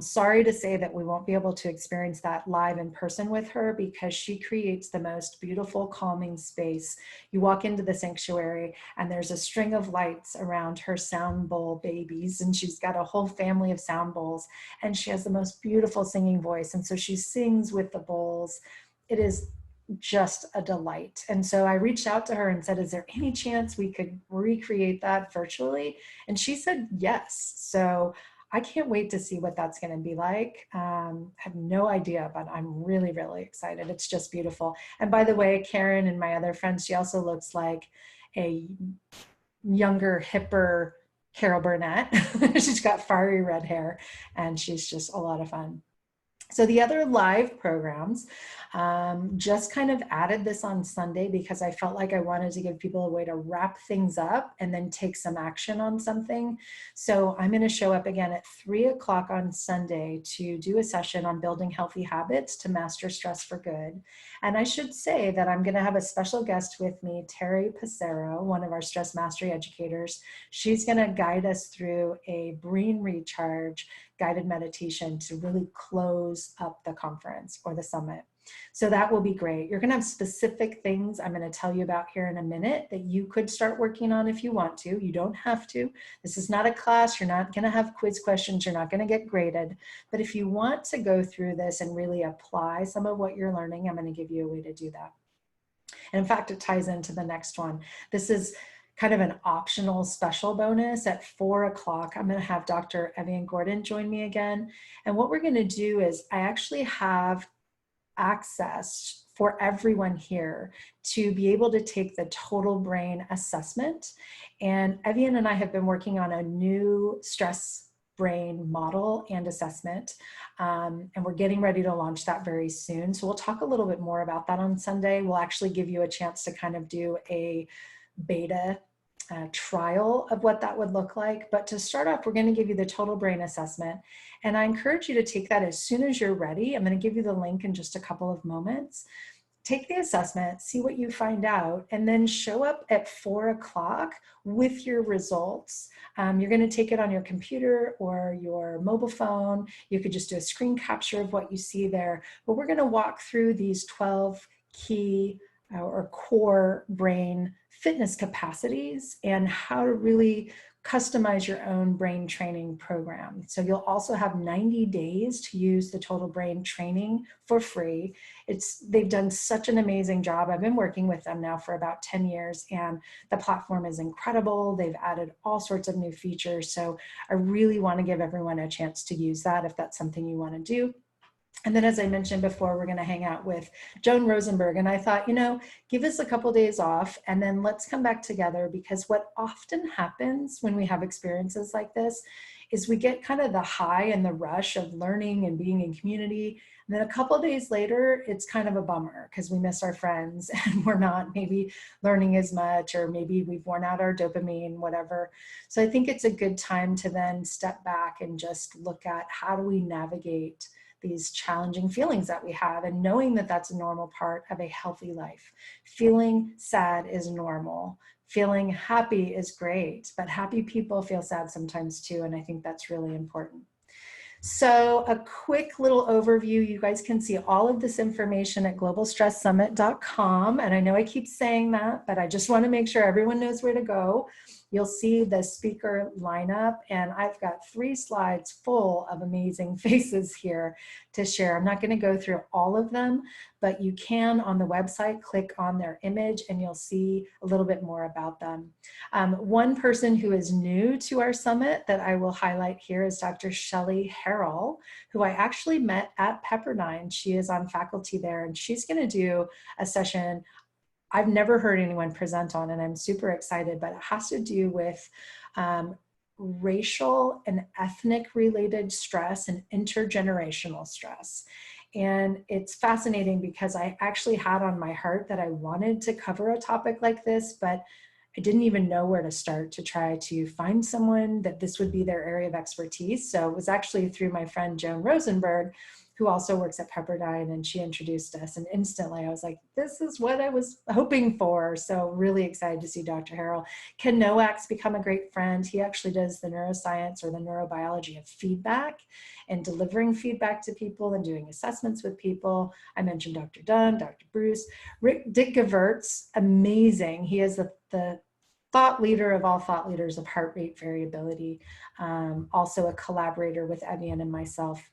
Sorry to say that we won't be able to experience that live in person with her, because she creates the most beautiful calming space. You walk into the sanctuary and there's a string of lights around her sound bowl babies, and she's got a whole family of sound bowls, and she has the most beautiful singing voice. And so she sings with the bowls. It is just a delight. And so I reached out to her and said, is there any chance we could recreate that virtually? And she said yes. So I can't wait to see what that's going to be like. I have no idea, but I'm really, really excited. It's just beautiful. And by the way, Karen and my other friends, she also looks like a younger, hipper Carol Burnett. She's got fiery red hair, and she's just a lot of fun. So the other live programs, just kind of added this on Sunday because I felt like I wanted to give people a way to wrap things up and then take some action on something. So I'm going to show up again at 3 o'clock on Sunday to do a session on building healthy habits to master stress for good. And I should say that I'm going to have a special guest with me, Terry Passero, one of our stress mastery educators. She's going to guide us through a brain recharge guided meditation to really close up the conference or the summit. So that will be great. You're going to have specific things I'm going to tell you about here in a minute that you could start working on if you want to. You don't have to. This is not a class. You're not going to have quiz questions. You're not going to get graded. But if you want to go through this and really apply some of what you're learning, I'm going to give you a way to do that. And in fact, it ties into the next one. This is kind of an optional special bonus at 4 o'clock. I'm going to have Dr. Evian Gordon join me again. And what we're going to do is I actually have access for everyone here to be able to take the total brain assessment. And Evian and I have been working on a new stress brain model and assessment. And we're getting ready to launch that very soon. So we'll talk a little bit more about that on Sunday. We'll actually give you a chance to kind of do a beta trial of what that would look like. But to start off, we're going to give you the total brain assessment. And I encourage you to take that as soon as you're ready. I'm going to give you the link in just a couple of moments. Take the assessment, see what you find out, and then show up at 4 o'clock with your results. You're going to take it on your computer or your mobile phone. You could just do a screen capture of what you see there. But we're going to walk through these 12 key or core brain fitness capacities and how to really customize your own brain training program. So you'll also have 90 days to use the total brain training for free. They've done such an amazing job. I've been working with them now for about 10 years and the platform is incredible. They've added all sorts of new features. So I really want to give everyone a chance to use that if that's something you want to do. And then, as I mentioned before, we're going to hang out with Joan Rosenberg. And I thought, give us a couple days off and then let's come back together, because what often happens when we have experiences like this is we get kind of the high and the rush of learning and being in community. And then a couple of days later, it's kind of a bummer because we miss our friends and we're not maybe learning as much, or maybe we've worn out our dopamine, whatever. So I think it's a good time to then step back and just look at how do we navigate these challenging feelings that we have, and knowing that that's a normal part of a healthy life. Feeling sad is normal. Feeling happy is great, but happy people feel sad sometimes too, and I think that's really important. So a quick little overview. You guys can see all of this information at globalstresssummit.com. And I know I keep saying that, but I just want to make sure everyone knows where to go. You'll see the speaker lineup, and I've got 3 slides full of amazing faces here to share. I'm not going to go through all of them, but you can on the website click on their image and you'll see a little bit more about them. One person who is new to our summit that I will highlight here is Dr. Shelley Harrell, who I actually met at Pepperdine. She is on faculty there, and she's going to do a session I've never heard anyone present on, and I'm super excited, but it has to do with racial and ethnic related stress and intergenerational stress. And it's fascinating because I actually had on my heart that I wanted to cover a topic like this, but I didn't even know where to start to try to find someone that this would be their area of expertise. So it was actually through my friend Joan Rosenberg, who also works at Pepperdine, and she introduced us, and instantly I was like, this is what I was hoping for. So really excited to see Dr. Harrell. Ken Nowak's become a great friend. He actually does the neuroscience or the neurobiology of feedback and delivering feedback to people and doing assessments with people. I mentioned Dr. Dunn, Dr. Bruce. Dick Gevertz, amazing. He is the thought leader of all thought leaders of heart rate variability, also a collaborator with Evian and myself.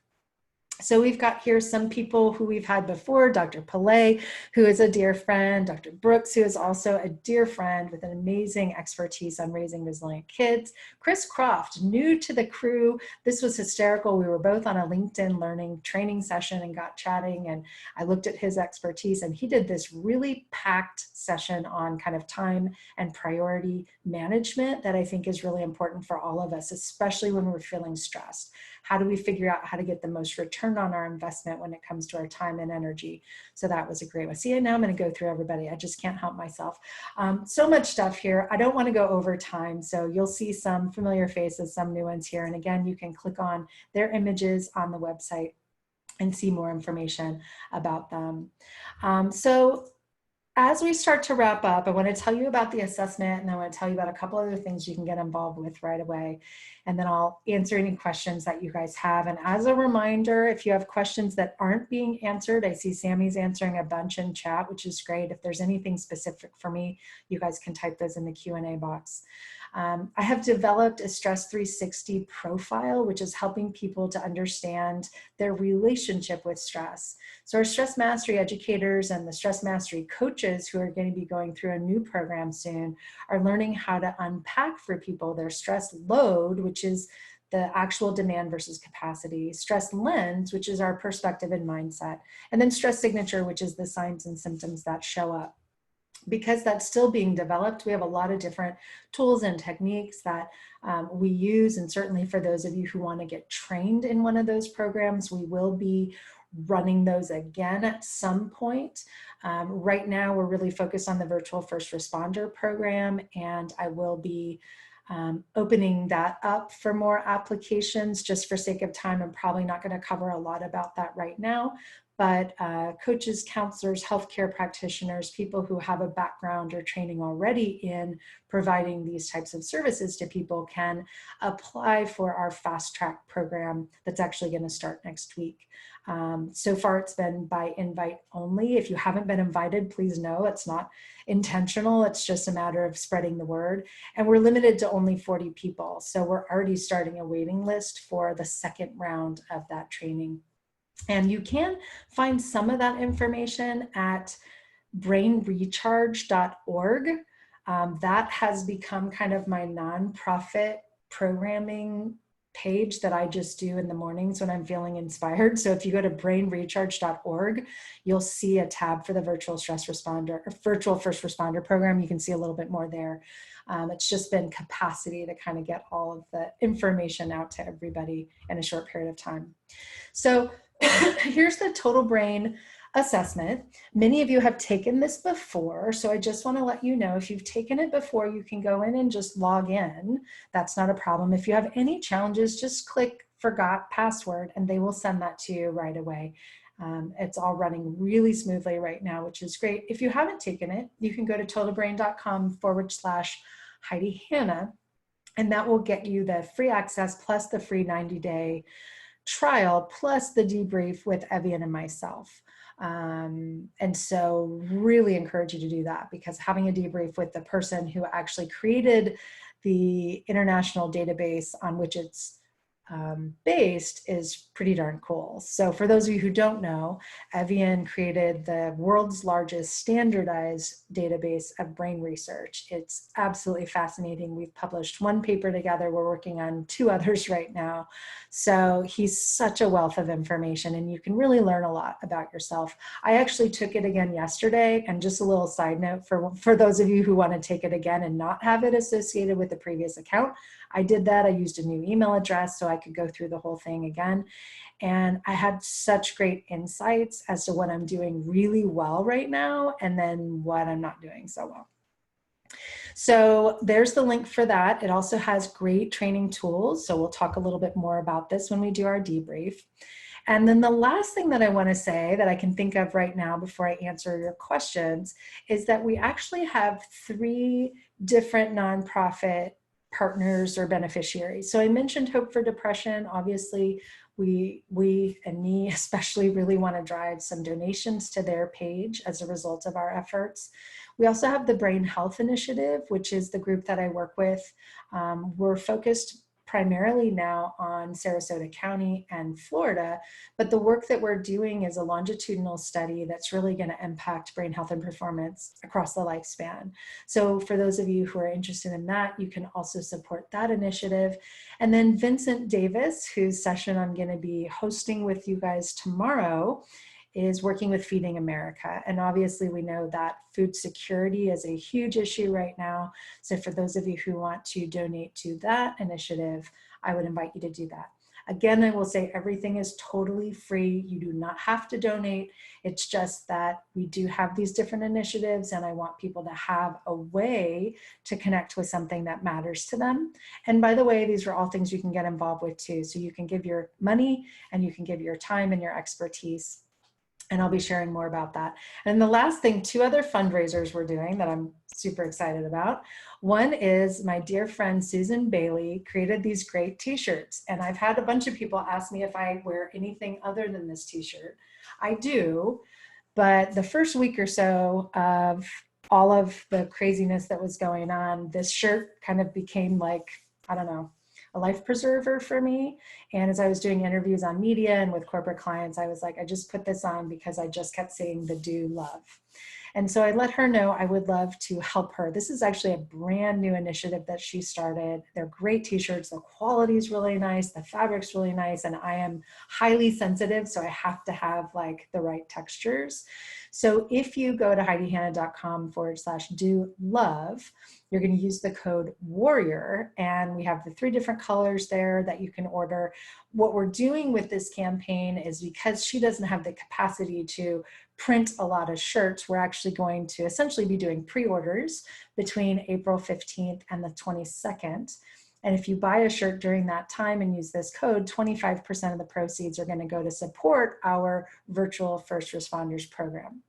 So we've got here some people who we've had before, Dr. Pillay, who is a dear friend, Dr. Brooks, who is also a dear friend with an amazing expertise on raising resilient kids, Chris Croft, new to the crew. This was hysterical. We were both on a LinkedIn learning training session and got chatting, and I looked at his expertise, and he did this really packed session on kind of time and priority management that I think is really important for all of us, especially when we're feeling stressed. How do we figure out how to get the most return on our investment when it comes to our time and energy? So that was a great one. See, now I'm going to go through everybody. I just can't help myself. So much stuff here. I don't want to go over time. So you'll see some familiar faces, some new ones here. And again, you can click on their images on the website and see more information about them. So as we start to wrap up, I want to tell you about the assessment, and I want to tell you about a couple other things you can get involved with right away. And then I'll answer any questions that you guys have. And as a reminder, if you have questions that aren't being answered, I see Sammy's answering a bunch in chat, which is great. If there's anything specific for me, you guys can type those in the Q&A box. I have developed a Stress 360 profile, which is helping people to understand their relationship with stress. So our stress mastery educators and the stress mastery coaches who are going to be going through a new program soon are learning how to unpack for people their stress load, which is the actual demand versus capacity, stress lens, which is our perspective and mindset, and then stress signature, which is the signs and symptoms that show up. Because that's still being developed, we have a lot of different tools and techniques that we use. And certainly for those of you who want to get trained in one of those programs, we will be running those again at some point. Right now, we're really focused on the virtual first responder program, and I will be opening that up for more applications. Just for sake of time, I'm probably not going to cover a lot about that right now. But coaches, counselors, healthcare practitioners, people who have a background or training already in providing these types of services to people can apply for our fast track program that's actually going to start next week. So far it's been by invite only. If you haven't been invited, please know it's not intentional. It's just a matter of spreading the word. And we're limited to only 40 people. So we're already starting a waiting list for the second round of that training. And you can find some of that information at brainrecharge.org. That has become kind of my nonprofit programming page that I just do in the mornings when I'm feeling inspired. So if you go to brainrecharge.org, you'll see a tab for the virtual stress responder or virtual first responder program. You can see a little bit more there. It's just been capacity to kind of get all of the information out to everybody in a short period of time. So here's the total brain assessment. Many of you have taken this before, so I just want to let you know if you've taken it before, you can go in and just log in. That's not a problem. If you have any challenges, just click forgot password and they will send that to you right away. It's all running really smoothly right now, which is great. If you haven't taken it, you can go to totalbrain.com/Heidi Hanna, and that will get you the free access plus the free 90-day trial plus the debrief with Evian and myself. And so really encourage you to do that, because having a debrief with the person who actually created the international database on which it's based is pretty darn cool. So for those of you who don't know, Evian created the world's largest standardized database of brain research. It's absolutely fascinating. We've published one paper together. We're working on 2 others right now. So he's such a wealth of information, and you can really learn a lot about yourself. I actually took it again yesterday, and just a little side note for those of you who want to take it again and not have it associated with the previous account, I did that. I used a new email address so I could go through the whole thing again. And I had such great insights as to what I'm doing really well right now and then what I'm not doing so well. So there's the link for that. It also has great training tools. So we'll talk a little bit more about this when we do our debrief. And then the last thing that I want to say that I can think of right now before I answer your questions is that we actually have 3 different nonprofit partners or beneficiaries. So I mentioned Hope for Depression. Obviously, we and me especially really want to drive some donations to their page as a result of our efforts. We also have the Brain Health Initiative, which is the group that I work with. We're focused primarily now on Sarasota County and Florida, but the work that we're doing is a longitudinal study that's really going to impact brain health and performance across the lifespan. So for those of you who are interested in that, you can also support that initiative. And then Vincent Davis, whose session I'm going to be hosting with you guys tomorrow, is working with Feeding America. And obviously we know that food security is a huge issue right now. So for those of you who want to donate to that initiative, I would invite you to do that. Again, I will say everything is totally free. You do not have to donate. It's just that we do have these different initiatives and I want people to have a way to connect with something that matters to them. And by the way, these are all things you can get involved with too. So you can give your money and you can give your time and your expertise. And I'll be sharing more about that. And the last thing, 2 other fundraisers we're doing that I'm super excited about. One is my dear friend Susan Bailey created these great t-shirts. And I've had a bunch of people ask me if I wear anything other than this t-shirt. I do, but the first week or so of all of the craziness that was going on, this shirt kind of became like, I don't know, a life preserver for me. And as I was doing interviews on media and with corporate clients, I was like, I just put this on because I just kept seeing the do love. And so I let her know I would love to help her. This is actually a brand new initiative that she started. They're great t-shirts. The quality is really nice. The fabric's really nice. And I am highly sensitive, so I have to have like the right textures. So if you go to HeidiHanna.com/do-love, you're going to use the code WARRIOR, and we have the 3 different colors there that you can order. What we're doing with this campaign is because she doesn't have the capacity to print a lot of shirts, we're actually going to essentially be doing pre-orders between April 15th and the 22nd. And if you buy a shirt during that time and use this code, 25% of the proceeds are going to go to support our virtual first responders program.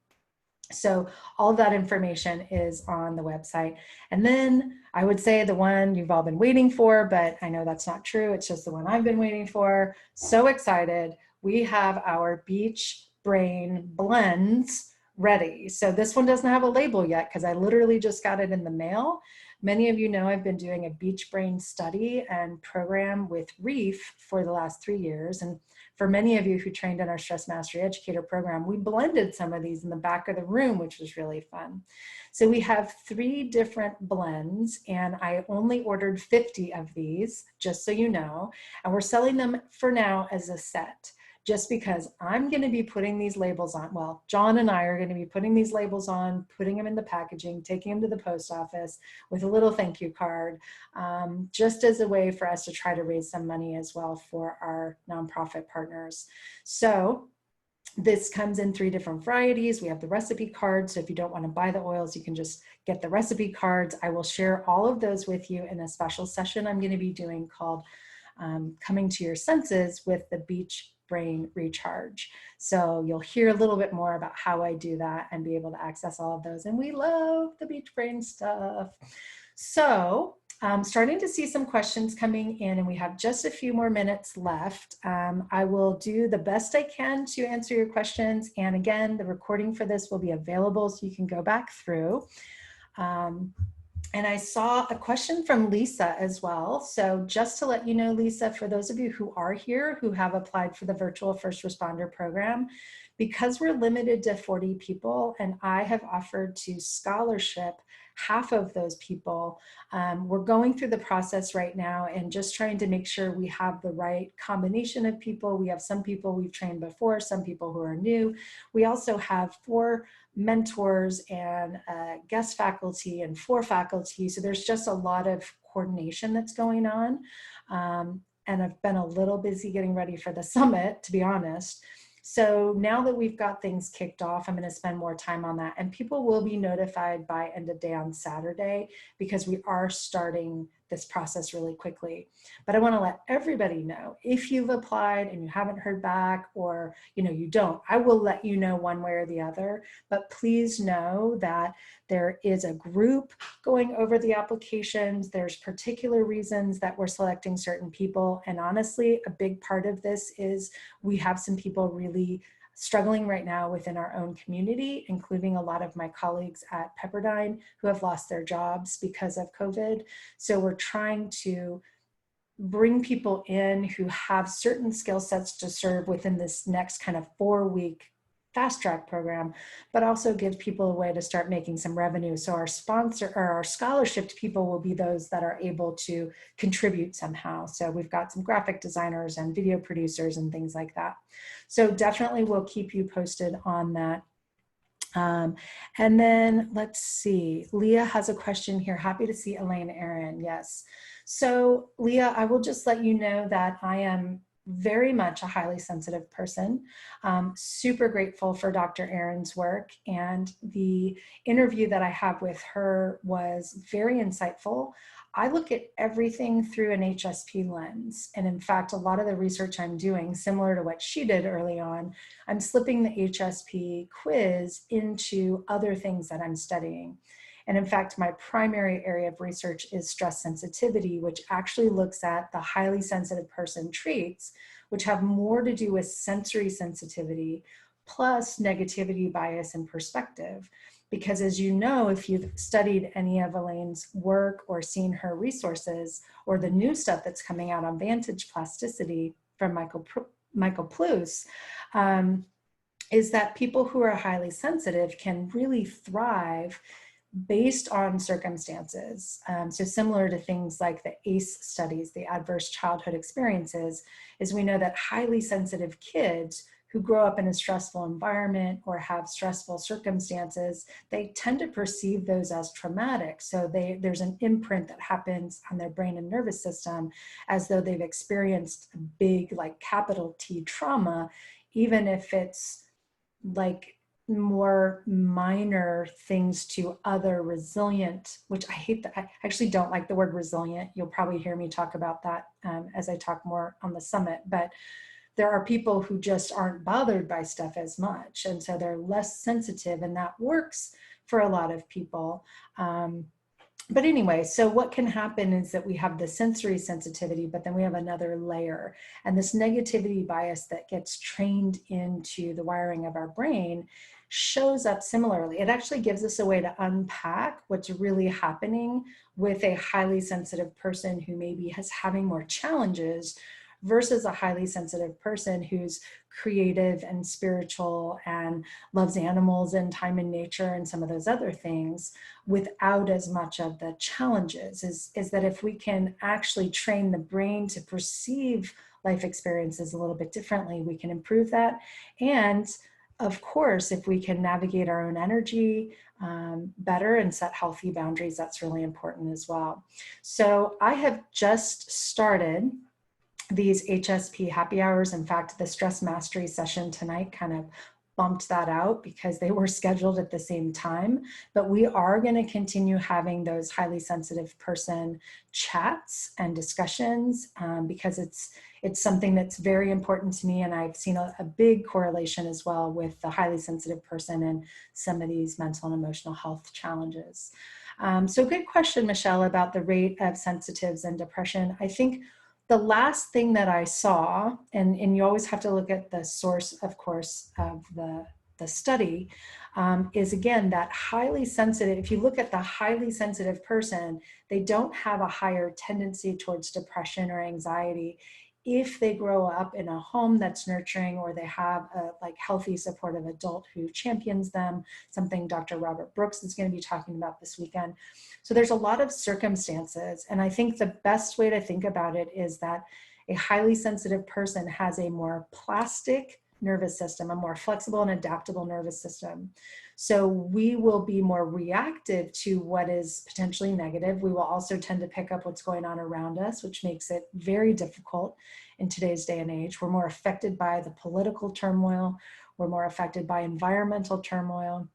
So all of that information is on the website. And then I would say the one you've all been waiting for, but I know that's not true. It's just the one I've been waiting for. So excited. We have our Beach Brain blends ready. So this one doesn't have a label yet because I literally just got it in the mail. Many of you know I've been doing a beach brain study and program with Reef for the last 3 years. And for many of you who trained in our Stress Mastery Educator program, we blended some of these in the back of the room, which was really fun. So we have 3 different blends, and I only ordered 50 of these, just so you know, and we're selling them for now as a set. Just because I'm going to be putting these labels on. Well, John and I are going to be putting these labels on, putting them in the packaging, taking them to the post office with a little thank you card, just as a way for us to try to raise some money as well for our nonprofit partners. So this comes in 3 different varieties. We have the recipe cards. So if you don't want to buy the oils, you can just get the recipe cards. I will share all of those with you in a special session I'm going to be doing called Coming to Your Senses with the Beach Brain Recharge. So you'll hear a little bit more about how I do that and be able to access all of those. And we love the Beach Brain stuff. So starting to see some questions coming in, and we have just a few more minutes left. I will do the best I can to answer your questions. And again, the recording for this will be available so you can go back through. And I saw a question from Lisa as well. So just to let you know, Lisa, for those of you who are here who have applied for the virtual first responder program, because we're limited to 40 people and I have offered to scholarship half of those people, we're going through the process right now and just trying to make sure we have the right combination of people. We have some people we've trained before, some people who are new. We also have 4 mentors and guest faculty and 4 faculty. So there's just a lot of coordination that's going on. And I've been a little busy getting ready for the summit, to be honest. So now that we've got things kicked off, I'm going to spend more time on that. And people will be notified by end of day on Saturday because we are starting this process really quickly. But I want to let everybody know, if you've applied and you haven't heard back, or you don't, I will let you know one way or the other. But please know that there is a group going over the applications. There's particular reasons that we're selecting certain people. And honestly, a big part of this is we have some people really struggling right now within our own community, including a lot of my colleagues at Pepperdine who have lost their jobs because of COVID. So we're trying to bring people in who have certain skill sets to serve within this next kind of 4-week fast track program, but also give people a way to start making some revenue. So our sponsor or our scholarship people will be those that are able to contribute somehow. So we've got some graphic designers and video producers and things like that. So definitely we'll keep you posted on that. And then let's see, Leah has a question here. Happy to see Elaine Aaron. Yes. So Leah, I will just let you know that I am very much a highly sensitive person. Super grateful for Dr. Aaron's work, and the interview that I have with her was very insightful. I look at everything through an HSP lens. And in fact, a lot of the research I'm doing, similar to what she did early on, I'm slipping the HSP quiz into other things that I'm studying. And in fact, my primary area of research is stress sensitivity, which actually looks at the highly sensitive person traits, which have more to do with sensory sensitivity plus negativity bias and perspective. Because as you know, if you've studied any of Elaine's work or seen her resources or the new stuff that's coming out on Vantage Plasticity from Michael Plus, is that people who are highly sensitive can really thrive based on circumstances. So similar to things like the ACE studies, the adverse childhood experiences, is we know that highly sensitive kids who grow up in a stressful environment or have stressful circumstances, they tend to perceive those as traumatic. So there's an imprint that happens on their brain and nervous system as though they've experienced a big, like capital T trauma, even if it's like more minor things to other resilient, which I hate that. I actually don't like the word resilient. You'll probably hear me talk about that as I talk more on the summit, but there are people who just aren't bothered by stuff as much. And so they're less sensitive, and that works for a lot of people. But anyway, so what can happen is that we have the sensory sensitivity, but then we have another layer, and this negativity bias that gets trained into the wiring of our brain shows up similarly. It actually gives us a way to unpack what's really happening with a highly sensitive person who maybe is having more challenges versus a highly sensitive person who's creative and spiritual and loves animals and time in nature and some of those other things without as much of the challenges. Is that if we can actually train the brain to perceive life experiences a little bit differently, we can improve that. And of course, if we can navigate our own energy better and set healthy boundaries, that's really important as well. So I have just started these HSP happy hours. In fact, the stress mastery session tonight kind of bumped that out because they were scheduled at the same time, but we are going to continue having those highly sensitive person chats and discussions because it's something that's very important to me, and I've seen a big correlation as well with the highly sensitive person and some of these mental and emotional health challenges. So good question, Michelle, about the rate of sensitives and depression. I think the last thing that I saw, and you always have to look at the source, of course, of the study, is again, that highly sensitive, if you look at the highly sensitive person, they don't have a higher tendency towards depression or anxiety if they grow up in a home that's nurturing or they have a like healthy, supportive adult who champions them, something Dr. Robert Brooks is going to be talking about this weekend. So there's a lot of circumstances. And I think the best way to think about it is that a highly sensitive person has a more plastic nervous system, a more flexible and adaptable nervous system. So we will be more reactive to what is potentially negative. We will also tend to pick up what's going on around us, which makes it very difficult in today's day and age. We're more affected by the political turmoil. We're more affected by environmental turmoil.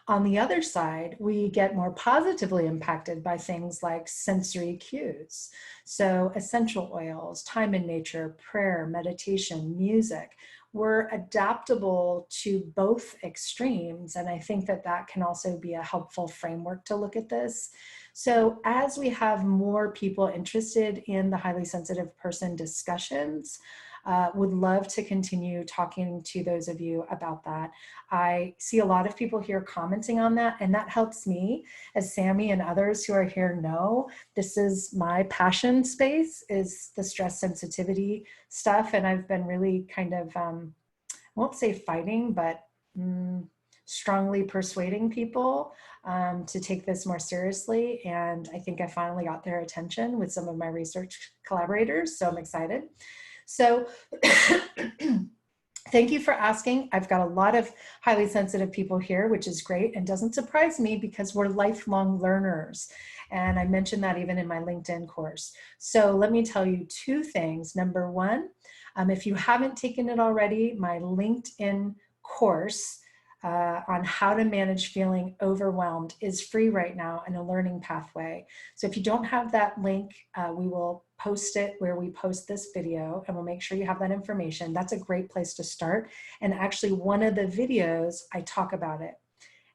On the other side, we get more positively impacted by things like sensory cues. So essential oils, time in nature, prayer, meditation, music. We're adaptable to both extremes. And I think that that can also be a helpful framework to look at this. So as we have more people interested in the highly sensitive person discussions, would love to continue talking to those of you about that. I see a lot of people here commenting on that, and that helps me, as Sammy and others who are here know, this is my passion space, is the stress sensitivity stuff. And I've been really kind of, I won't say fighting, but strongly persuading people to take this more seriously. And I think I finally got their attention with some of my research collaborators, so I'm excited. So thank you for asking. I've got a lot of highly sensitive people here, which is great and doesn't surprise me because we're lifelong learners. And I mentioned that even in my LinkedIn course. So let me tell you two things. Number one, if you haven't taken it already, my LinkedIn course on how to manage feeling overwhelmed is free right now in a learning pathway. So if you don't have that link, we will post it where we post this video, and we'll make sure you have that information. That's a great place to start. And actually one of the videos, I talk about it.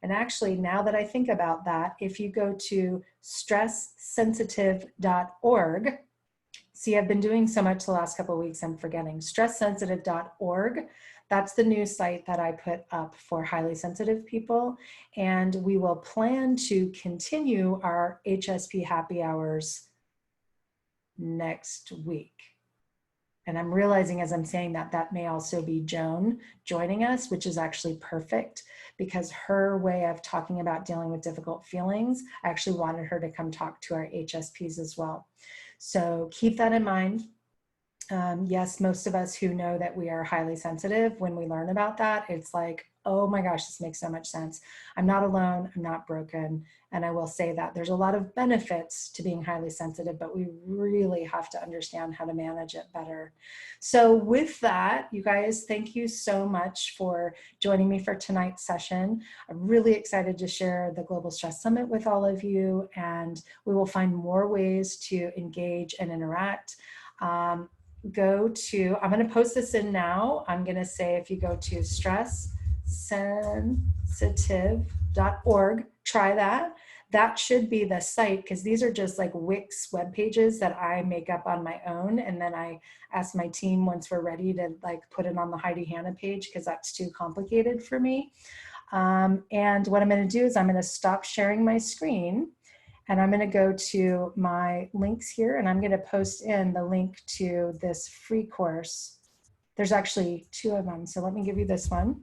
And actually, now that I think about that, if you go to stresssensitive.org, see, I've been doing so much the last couple of weeks, I'm forgetting. Stresssensitive.org, that's the new site that I put up for highly sensitive people. And we will plan to continue our HSP happy hours next week. And I'm realizing as I'm saying that, that may also be Joan joining us, which is actually perfect because her way of talking about dealing with difficult feelings, I actually wanted her to come talk to our HSPs as well. So keep that in mind. Yes, most of us who know that we are highly sensitive, when we learn about that, it's like, oh my gosh, this makes so much sense. I'm not alone, I'm not broken. And I will say that there's a lot of benefits to being highly sensitive, but we really have to understand how to manage it better. So with that, you guys, thank you so much for joining me for tonight's session. I'm really excited to share the Global Stress Summit with all of you, and we will find more ways to engage and interact. Go to, I'm going to post this in now. I'm going to say, if you go to stresssensitive.org, try that. That should be the site, because these are just like Wix web pages that I make up on my own. And then I ask my team once we're ready to like put it on the Heidi Hanna page, because that's too complicated for me. And what I'm going to do is I'm going to stop sharing my screen. And I'm going to go to my links here, and I'm going to post in the link to this free course. There's actually 2 of them. So let me give you this one.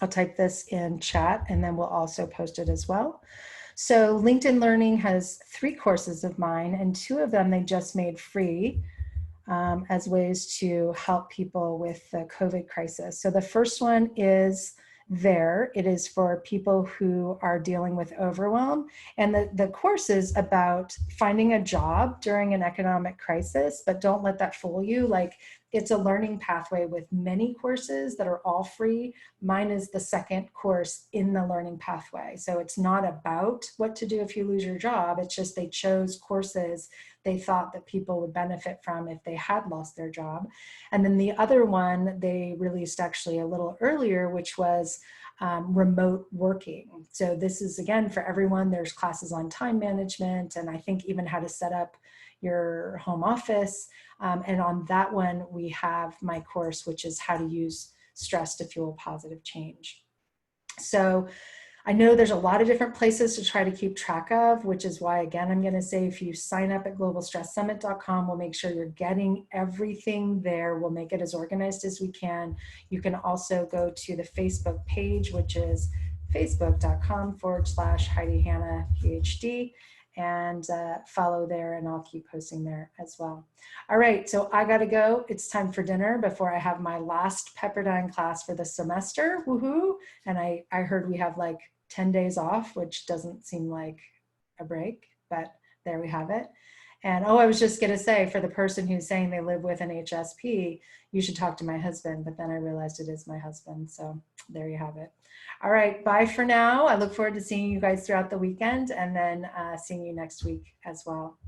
I'll type this in chat, and then we'll also post it as well. So LinkedIn Learning has 3 courses of mine, and 2 of them they just made free as ways to help people with the COVID crisis. So the first one is there. It is for people who are dealing with overwhelm. And the course is about finding a job during an economic crisis, but don't let that fool you. Like, it's a learning pathway with many courses that are all free. Mine is the second course in the learning pathway. So it's not about what to do if you lose your job. It's just they chose courses they thought that people would benefit from if they had lost their job. And then the other one they released actually a little earlier, which was remote working. So this is, again, for everyone. There's classes on time management, and I think even how to set up your home office. And on that one, we have my course, which is how to use stress to fuel positive change. So I know there's a lot of different places to try to keep track of, which is why, again, I'm going to say if you sign up at globalstresssummit.com, we'll make sure you're getting everything there. We'll make it as organized as we can. You can also go to the Facebook page, which is facebook.com/Heidi Hanna, PhD, and follow there, and I'll keep posting there as well. All right, so I gotta go. It's time for dinner before I have my last Pepperdine class for the semester, woohoo. And I heard we have like 10 days off, which doesn't seem like a break, but there we have it. And oh, I was just gonna say, for the person who's saying they live with an HSP, you should talk to my husband, but then I realized it is my husband, so there you have it. All right, bye for now. I look forward to seeing you guys throughout the weekend, and then seeing you next week as well.